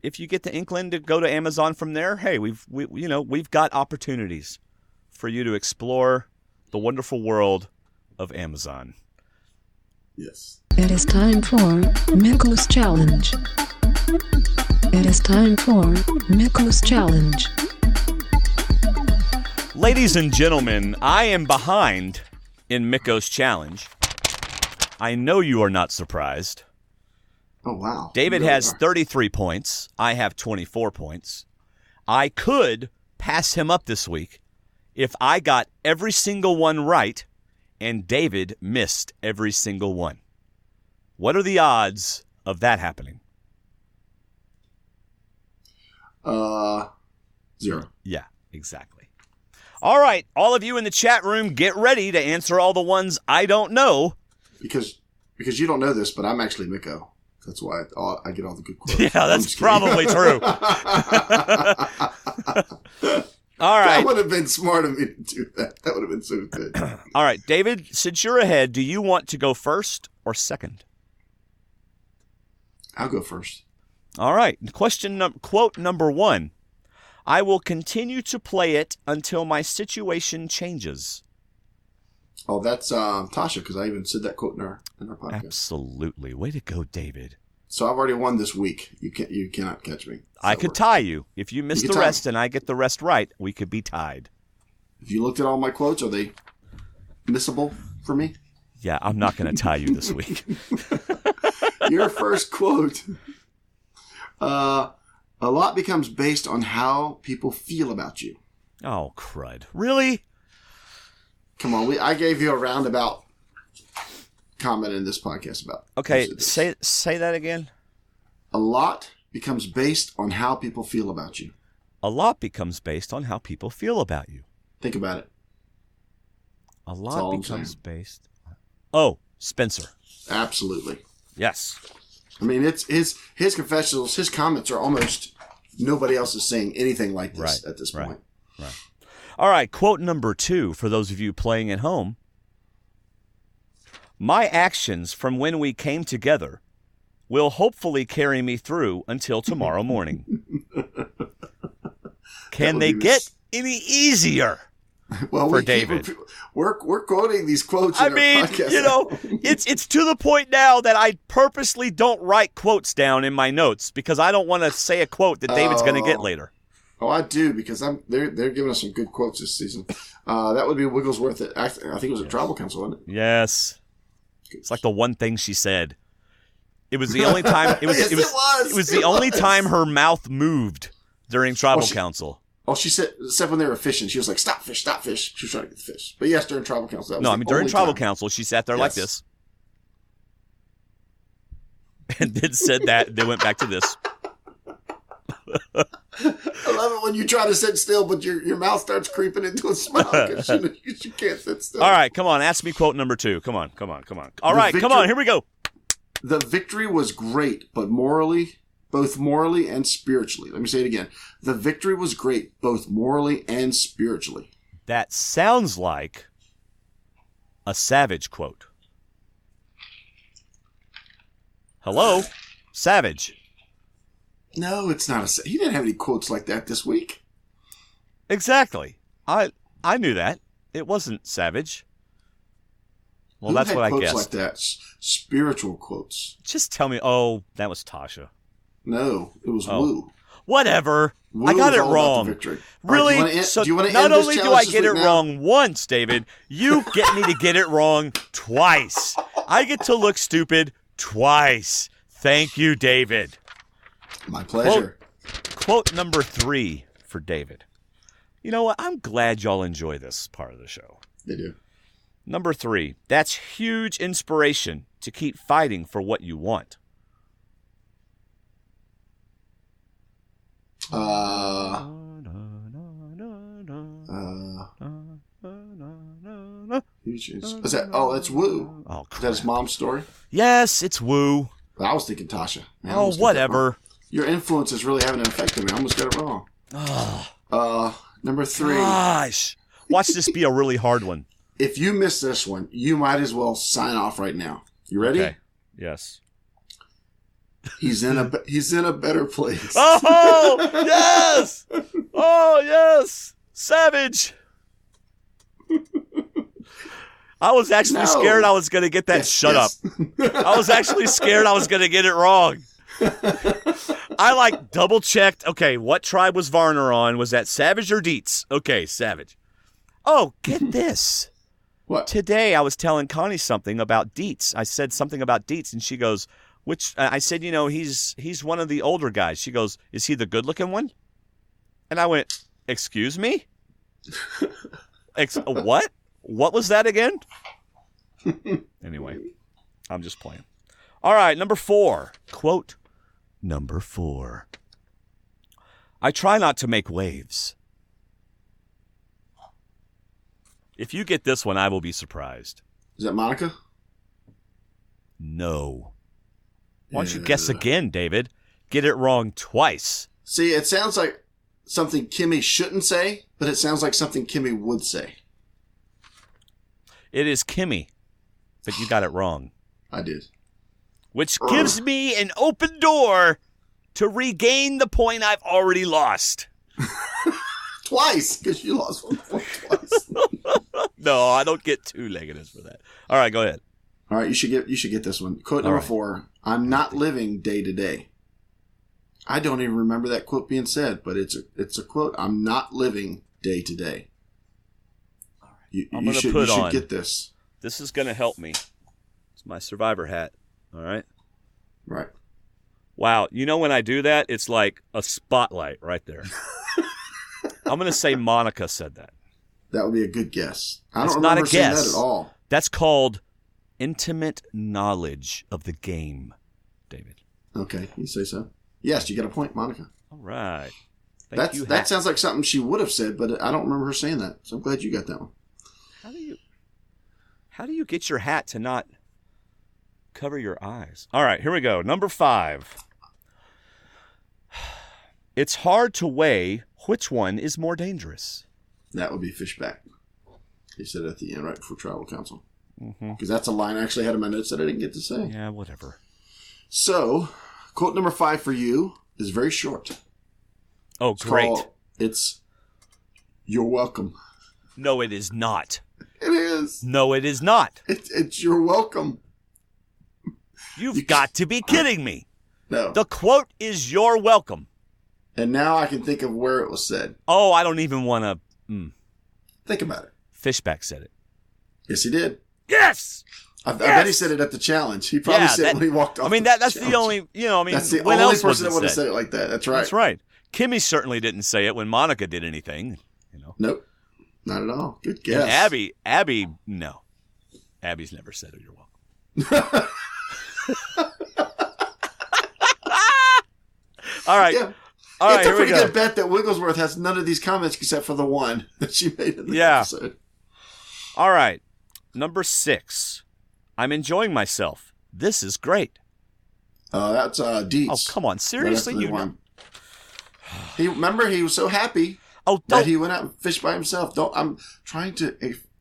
if you get the inkling to go to Amazon from there, hey, we've got opportunities for you to explore the wonderful world of Amazon. Yes. It is time for Mikko's Challenge. It is time for Mikko's Challenge. Ladies and gentlemen, I am behind in Mikko's Challenge. I know you are not surprised. Oh, wow. David You really has are. 33 points. I have 24 points. I could pass him up this week if I got every single one right and David missed every single one. What are the odds of that happening? 0. Yeah, exactly. All right, all of you in the chat room, get ready to answer all the ones I don't know. Because you don't know this, but I'm actually Mikko. That's why I get all the good quotes. Yeah, that's probably true. All right. That would have been smart of me to do that. That would have been so good. All right, David, since you're ahead, do you want to go first or second? I'll go first. All right, quote number 1. I will continue to play it until my situation changes. Oh, that's Tasha, because I even said that quote in our podcast. Absolutely. Way to go, David. So I've already won this week. You cannot catch me. I could tie you. If you miss You the could tie rest and I get the rest right, we could be tied. If you looked at all my quotes, are they missable for me? Yeah, I'm not going to tie you this week. Your first quote. A lot becomes based on how people feel about you. Oh, crud. Really? Come on, I gave you a roundabout comment in this podcast about. Okay, this. say that again. A lot becomes based on how people feel about you. A lot becomes based on how people feel about you. Think about it. A all lot I'm becomes saying. based. Oh, Spencer. Absolutely. Yes. I mean, it's his confessionals, his comments are almost nobody else is saying anything like this at this point. Right. All right, quote number 2 for those of you playing at home. My actions from when we came together will hopefully carry me through until tomorrow morning. Can they get any easier? Well, for David. We're quoting these quotes. I in mean, our podcast. it's to the point now that I purposely don't write quotes down in my notes because I don't want to say a quote that David's going to get later. Oh, I do because they're giving us some good quotes this season. That would be Wigglesworth. I think it was a tribal council, wasn't it? Yes, it's like the one thing she said. It was the only time. It was. Yes, it was the only time her mouth moved during tribal council. Oh, she said, except when they were fishing, she was like, "Stop fish, stop fish." She was trying to get the fish. But yes, during tribal council. That was During tribal time. council, she sat there like this, and then said that. Then went back to this. I love it when you try to sit still, but your mouth starts creeping into a smile because you can't sit still. All right, come on. Ask me quote number 2. Come on. All right, come on. Here we go. The victory was great, but both morally and spiritually. Let me say it again. The victory was great, both morally and spiritually. That sounds like a Savage quote. Hello? Savage. No, it's not he didn't have any quotes like that this week. Exactly. I knew that. It wasn't Savage. Well, Who that's had what I quotes guessed. like that? Spiritual quotes. Just tell me. Oh, that was Tasha. No, it was Oh. Woo. Whatever. Woo I got was it all about wrong. the victory. Really? All right, do you wanna not end this only do challenge I this get it week now? wrong once, David, you get me to get it wrong twice. I get to look stupid twice. Thank you, David. My pleasure. Quote number 3 for David. You know what? I'm glad y'all enjoy this part of the show. They do. Number 3. That's huge inspiration to keep fighting for what you want. Is that? Oh, that's Woo. Oh, Is that his mom's story? Yes, it's Woo. I was thinking Tasha. Man, I Oh, almost got that whatever. wrong. Your influence is really having an effect on me. I almost got it wrong. Number 3. Gosh. Watch this be a really hard one. If you miss this one, you might as well sign off right now. You ready? Okay. Yes. He's in a better place. Oh, yes! Oh, yes! Savage! I was actually scared I was going to get that. Shut up. I was actually scared I was going to get it wrong. I double checked. Okay, what tribe was Varner on? Was that Savage or Dietz? Okay, Savage. Oh, get this. What? Today I was telling Connie something about Dietz. I said something about Dietz, and she goes, I said, he's one of the older guys. She goes, is he the good-looking one? And I went, excuse me? What? What was that again? Anyway, I'm just playing. All right, number 4. Quote number 4. I try not to make waves. If you get this one, I will be surprised. Is that Monica? No. Why don't you guess again, David? Get it wrong twice. See, it sounds like something Kimmy shouldn't say, but it sounds like something Kimmy would say. It is Kimmy, but you got it wrong. I did. Which gives me an open door to regain the point I've already lost. Twice, because you lost 1 point twice. No, I don't get 2 negatives for that. All right, go ahead. All right, you should get this one. Quote number 4. I'm not living day to day. I don't even remember that quote being said, but it's a quote. I'm not living day to day. You should get this. This is going to help me. It's my Survivor hat. All right? Right. Wow. You know when I do that, it's like a spotlight right there. I'm going to say Monica said that. That would be a good guess. I It's don't not remember a saying guess. that at all. That's called intimate knowledge of the game, David. Okay, you say so. Yes, you got a point, Monica. All right. That sounds like something she would have said, but I don't remember her saying that. So I'm glad you got that one. How do you get your hat to not cover your eyes? All right, here we go. Number 5. It's hard to weigh which one is more dangerous. That would be Fishback. He said it at the end, right before Tribal Council. Because that's a line I actually had in my notes that I didn't get to say. Yeah, whatever. So, quote number 5 for you is very short. Oh, great. It's, you're welcome. No, it is not. It is. No, it is not. It's you're welcome. You've got to be kidding me. No. The quote is you're welcome. And now I can think of where it was said. Oh, I don't even want to. Think about it. Fishback said it. Yes, he did. Yes! I bet he said it at the challenge. He probably said it when he walked off. I mean, that's the only, that's the when only else person that would have said said it like that. That's right. That's right. Kimmy certainly didn't say it when Monica did anything. Nope. Not at all. Good guess. And Abby, no. Abby's never said it. You're welcome. All right. Yeah. All right, it's a here we pretty go. good bet that Wigglesworth has none of these comments except for the one that she made in the episode. All right. Number 6. I'm enjoying myself. This is great. That's Dietz. Oh, come on. Seriously? Remember, he was so happy that he went out and fished by himself. I'm trying to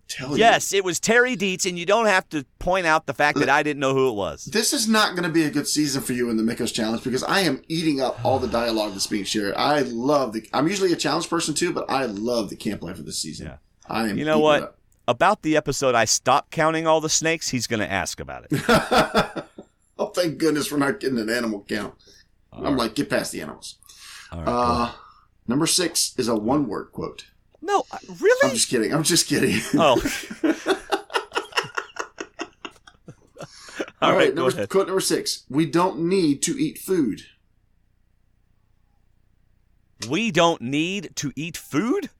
tell you. Yes, it was Terry Dietz, and you don't have to point out the fact that I didn't know who it was. This is not going to be a good season for you in the Mikko's Challenge because I am eating up all the dialogue that's being shared. I'm usually a challenge person too, but I love the camp life of this season. Yeah. I am. You know what? About the episode I stopped counting all the snakes, he's going to ask about it. Oh, thank goodness we're not getting an animal count. I'm like, get past the animals. All right, number 6 is a one-word quote. No, really? I'm just kidding. Oh. All right, go ahead. Quote number 6. We don't need to eat food. We don't need to eat food?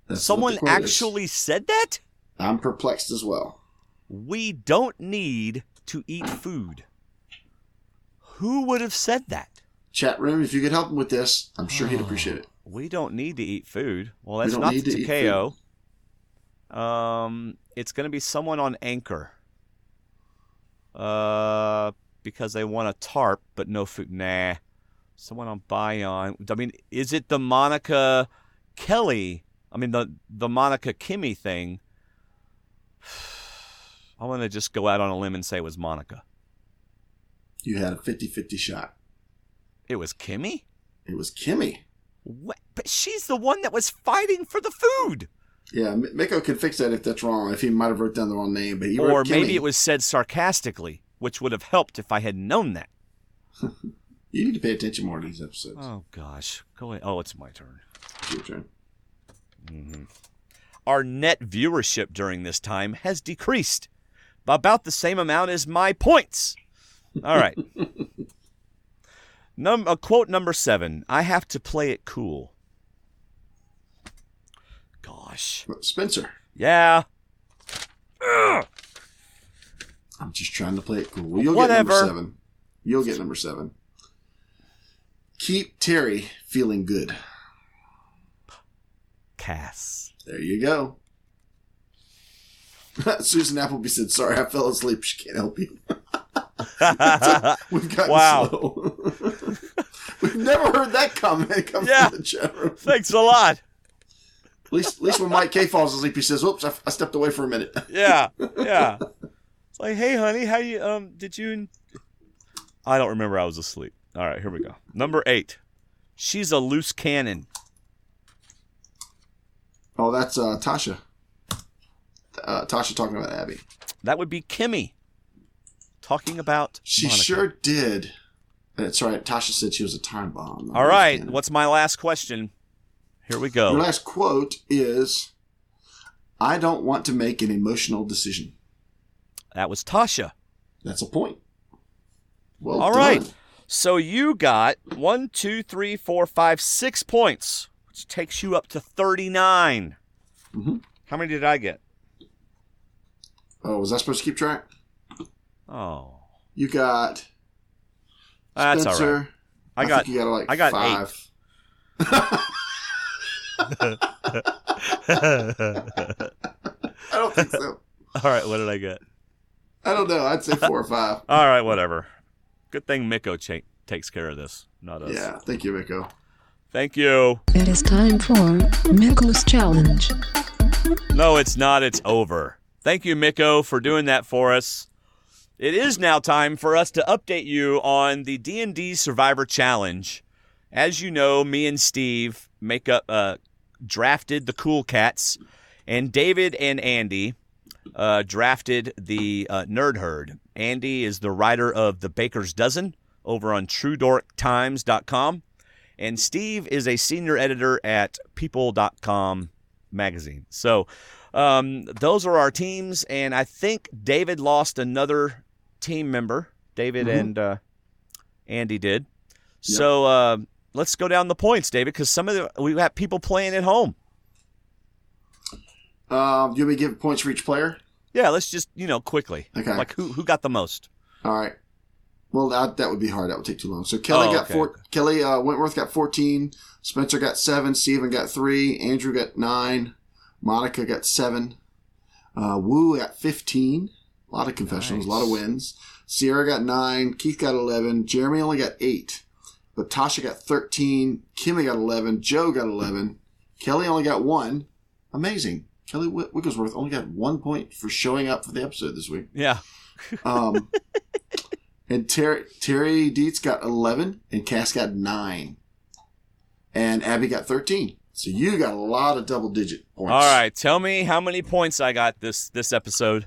That's Someone what the quote actually said that? I'm perplexed as well. We don't need to eat food. Who would have said that? Chat room, if you could help him with this, I'm sure he'd appreciate it. We don't need to eat food. Well, that's don't not need the to eat Takeo. It's going to be someone on Anchor. Because they want a tarp, but no food. Nah. Someone on Bion. I mean, is it the Monica Kelly? I mean, the Monica Kimmy thing. I want to just go out on a limb and say it was Monica. You had a 50-50 shot. It was Kimmy? It was Kimmy. What? But she's the one that was fighting for the food. Yeah, Mikko can fix that if that's wrong. If he might have wrote down the wrong name, but he or wrote Kimmy. Maybe it was said sarcastically, which would have helped if I had known that. You need to pay attention more to these episodes. Oh gosh, go ahead. Oh, it's my turn. It's your turn. Mm-hmm. Our net viewership during this time has decreased by about the same amount as my points. All right. Quote number 7. I have to play it cool. Gosh. Spencer. Yeah. Ugh. I'm just trying to play it cool. Well, you'll Whatever. get number 7. You'll get number 7. Keep Terry feeling good. Cass. There you go. Susan Appleby said, sorry, I fell asleep. She can't help you. We've gotten slow. We've never heard that comment come from the chat room. Thanks a lot. At least when Mike K falls asleep, he says, "Oops, I stepped away for a minute." Yeah. It's like, hey, honey, how you? Did you? I don't remember. I was asleep. All right, here we go. Number 8. She's a loose cannon. Oh, that's Tasha. Tasha talking about Abby. That would be Kimmy. Talking about She Monica. sure did. That's right. Tasha said she was a time bomb. All right. What's my last question? Here we go. Your last quote is, I don't want to make an emotional decision. That was Tasha. That's a point. Well All done. right. So you got 1, 2, 3, 4, 5, 6 points, which takes you up to 39. Mm-hmm. How many did I get? Oh, was I supposed to keep track? Oh. You got That's Spencer. all right. I got think you got I got 5. I don't think so. All right, what did I get? I don't know. I'd say 4 or 5. All right, whatever. Good thing Mikko takes care of this, not us. Yeah, thank you, Mikko. Thank you. It is time for Mikko's challenge. No, it's not. It's over. Thank you, Mikko, for doing that for us. It is now time for us to update you on the D&D Survivor Challenge. As you know, me and Steve drafted the Cool Cats, and David and Andy drafted the Nerd Herd. Andy is the writer of The Baker's Dozen over on TrueDorkTimes.com, and Steve is a senior editor at People.com magazine. So those are our teams, and I think David lost another team member. David and Andy did. Yep. So let's go down the points, David, because we have people playing at home. Do you want me to give points for each player? Yeah, let's just, quickly. Okay. Like who got the most? All right. Well, that would be hard. That would take too long. So Kelly Kelly Wentworth got 14. Spencer got 7. Steven got 3. Andrew got 9. Monica got 7. Woo got 15. A lot of confessionals, a lot of wins. Sierra got 9. Keith got 11. Jeremy only got 8. But Tasha got 13. Kimmy got 11. Joe got 11. Kelly only got 1. Amazing. Kelly Wigglesworth only got 1 point for showing up for the episode this week. Yeah. And Terry Dietz got 11, and Cass got 9. And Abby got 13. So you got a lot of double-digit points. All right. Tell me how many points I got this episode.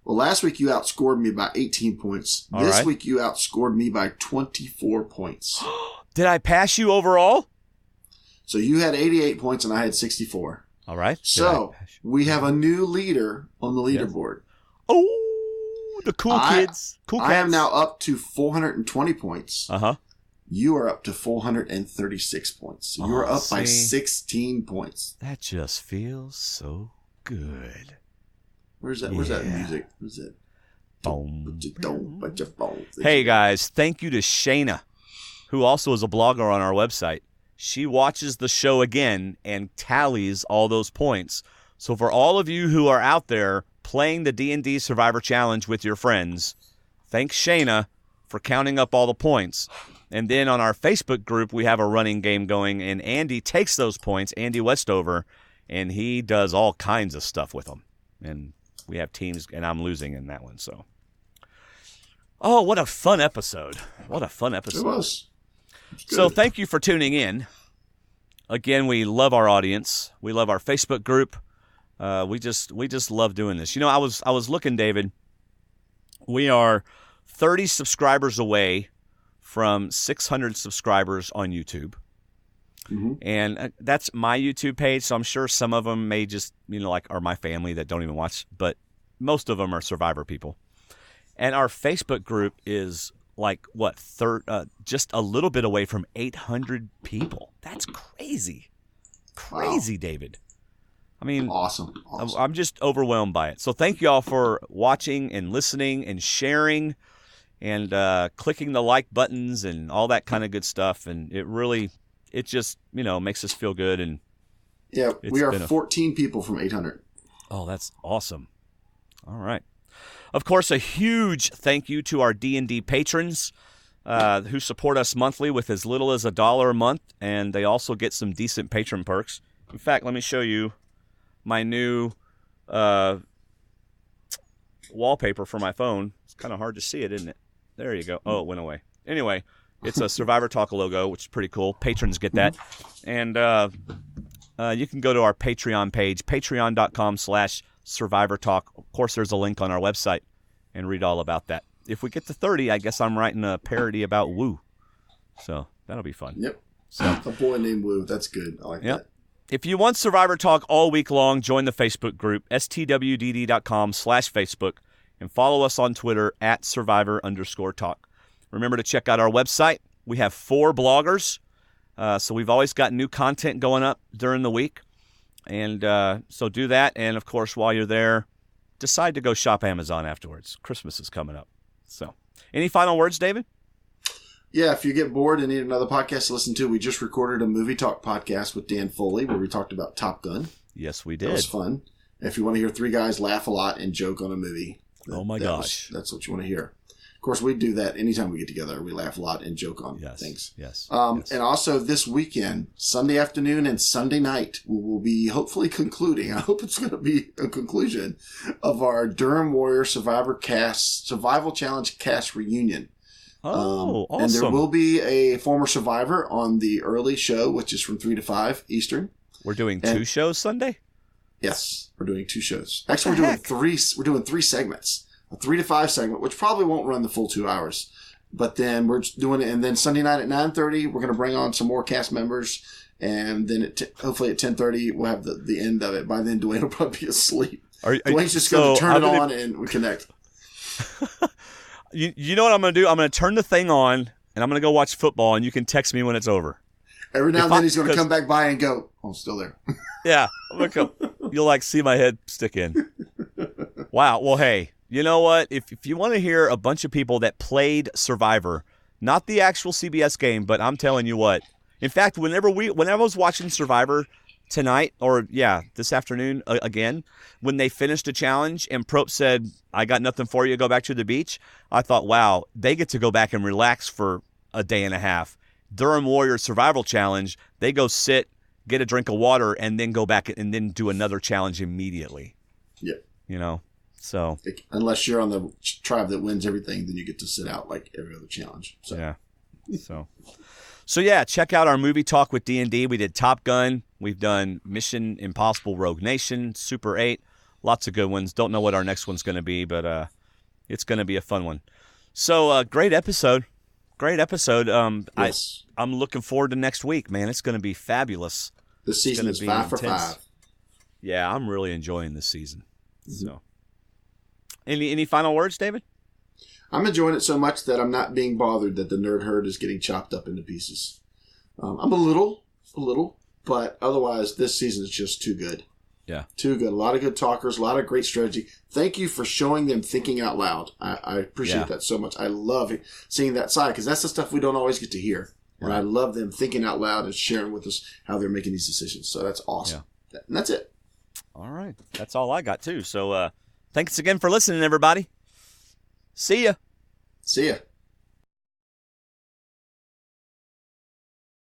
Well, last week you outscored me by 18 points. This week you outscored me by 24 points. Did I pass you overall? So you had 88 points, and I had 64. All right. So we have a new leader on the leaderboard. Oh, the cool kids. Cool cats. I am now up to 420 points. Uh-huh. You are up to 436 points. So you are up by 16 points. That just feels so good. Where's that? Where's that music? Where's that? Boom. Boom. Hey, guys. Thank you to Shayna, who also is a blogger on our website. She watches the show again and tallies all those points So for all of you who are out there playing the D&D Survivor Challenge with your friends, thanks Shayna for counting up all the points. And then on our Facebook group, we have a running game going, and Andy takes those points, Andy Westover, and he does all kinds of stuff with them. And we have teams, and I'm losing in that one. So, oh, what a fun episode. What a fun episode. It was. So thank you for tuning in. Again, we love our audience. We love our Facebook group. We just love doing this. You know, I was looking, David. We are 30 subscribers away from 600 subscribers on YouTube. Mm-hmm. And that's my YouTube page, so I'm sure some of them may just, are my family that don't even watch, but most of them are Survivor people. And our Facebook group is just a little bit away from 800 people. That's crazy. Crazy, wow. David. I mean, awesome. I'm just overwhelmed by it. So thank you all for watching and listening and sharing and clicking the like buttons and all that kind of good stuff. And it just, makes us feel good. And yeah, we are 14 people from 800. Oh, that's awesome. All right. Of course, a huge thank you to our D&D patrons who support us monthly with as little as $1 a month. And they also get some decent patron perks. In fact, let me show you my new wallpaper for my phone. It's kind of hard to see it, isn't it? There you go. Oh, it went away. Anyway, it's a Survivor Talk logo, which is pretty cool. Patrons get that. And you can go to our Patreon page, patreon.com/Survivor Talk. Of course, there's a link on our website, and read all about that. If we get to 30, I guess I'm writing a parody about Woo. So that'll be fun. Yep. So, a boy named Woo. That's good. I like that. If you want Survivor Talk all week long, join the Facebook group, stwdd.com/Facebook, and follow us on Twitter @Survivor_Talk. Remember to check out our website. We have 4 bloggers, so we've always got new content going up during the week. And so do that. And, of course, while you're there, decide to go shop Amazon afterwards. Christmas is coming up. So any final words, David? Yeah, if you get bored and need another podcast to listen to, we just recorded a movie talk podcast with Dan Foley where we talked about Top Gun. Yes, we did. That was fun. If you want to hear 3 guys laugh a lot and joke on a movie. Oh, my gosh. That's what you want to hear. Of course, we do that anytime we get together. We laugh a lot and joke on things. Yes. And also this weekend, Sunday afternoon and Sunday night, we will be hopefully concluding. I hope it's going to be a conclusion of our Durham Warrior Survival Challenge cast reunion. Oh, awesome. And there will be a former survivor on the early show, which is from 3 to 5 Eastern. We're doing 2 shows Sunday? Yes, we're doing 2 shows. Actually, we're doing 3 segments. A 3 to 5 segment, which probably won't run the full 2 hours. But then we're doing it, and then Sunday night at 9:30, we're going to bring on some more cast members. And then hopefully at 10:30, we'll have the end of it. By then, Dwayne will probably be asleep. Dwayne's just going to turn it on and we connect. You know what I'm going to do? I'm going to turn the thing on, and I'm going to go watch football, and you can text me when it's over. Every now and then he's going to come back by and go, oh, I'm still there. Yeah. You'll see my head stick in. Wow. Well, hey, you know what? If you want to hear a bunch of people that played Survivor, not the actual CBS game, but I'm telling you what. In fact, whenever I was watching Survivor tonight, or this afternoon again, when they finished a challenge and Prop said, I got nothing for you, go back to the beach, I thought, wow, they get to go back and relax for a day and a half. Durham Warrior Survival Challenge, they go sit, get a drink of water, and then go back and then do another challenge immediately. Yeah. So. Unless you're on the tribe that wins everything, then you get to sit out like every other challenge. So. Yeah. So yeah, check out our movie talk with D&D. We did Top Gun. We've done Mission Impossible Rogue Nation, Super 8. Lots of good ones. Don't know what our next one's going to be, but it's going to be a fun one. So great episode. Yes. I'm looking forward to next week, man. It's going to be fabulous. This season is 5 for 5. Yeah, I'm really enjoying this season. Mm-hmm. So, any final words, David? I'm enjoying it so much that I'm not being bothered that the nerd herd is getting chopped up into pieces. I'm a little, but otherwise this season is just too good. Yeah. Too good. A lot of good talkers, a lot of great strategy. Thank you for showing them thinking out loud. I appreciate that so much. I love seeing that side because that's the stuff we don't always get to hear. And I love them thinking out loud and sharing with us how they're making these decisions. So that's awesome. Yeah. And that's it. All right. That's all I got, too. So thanks again for listening, everybody. See ya. See ya.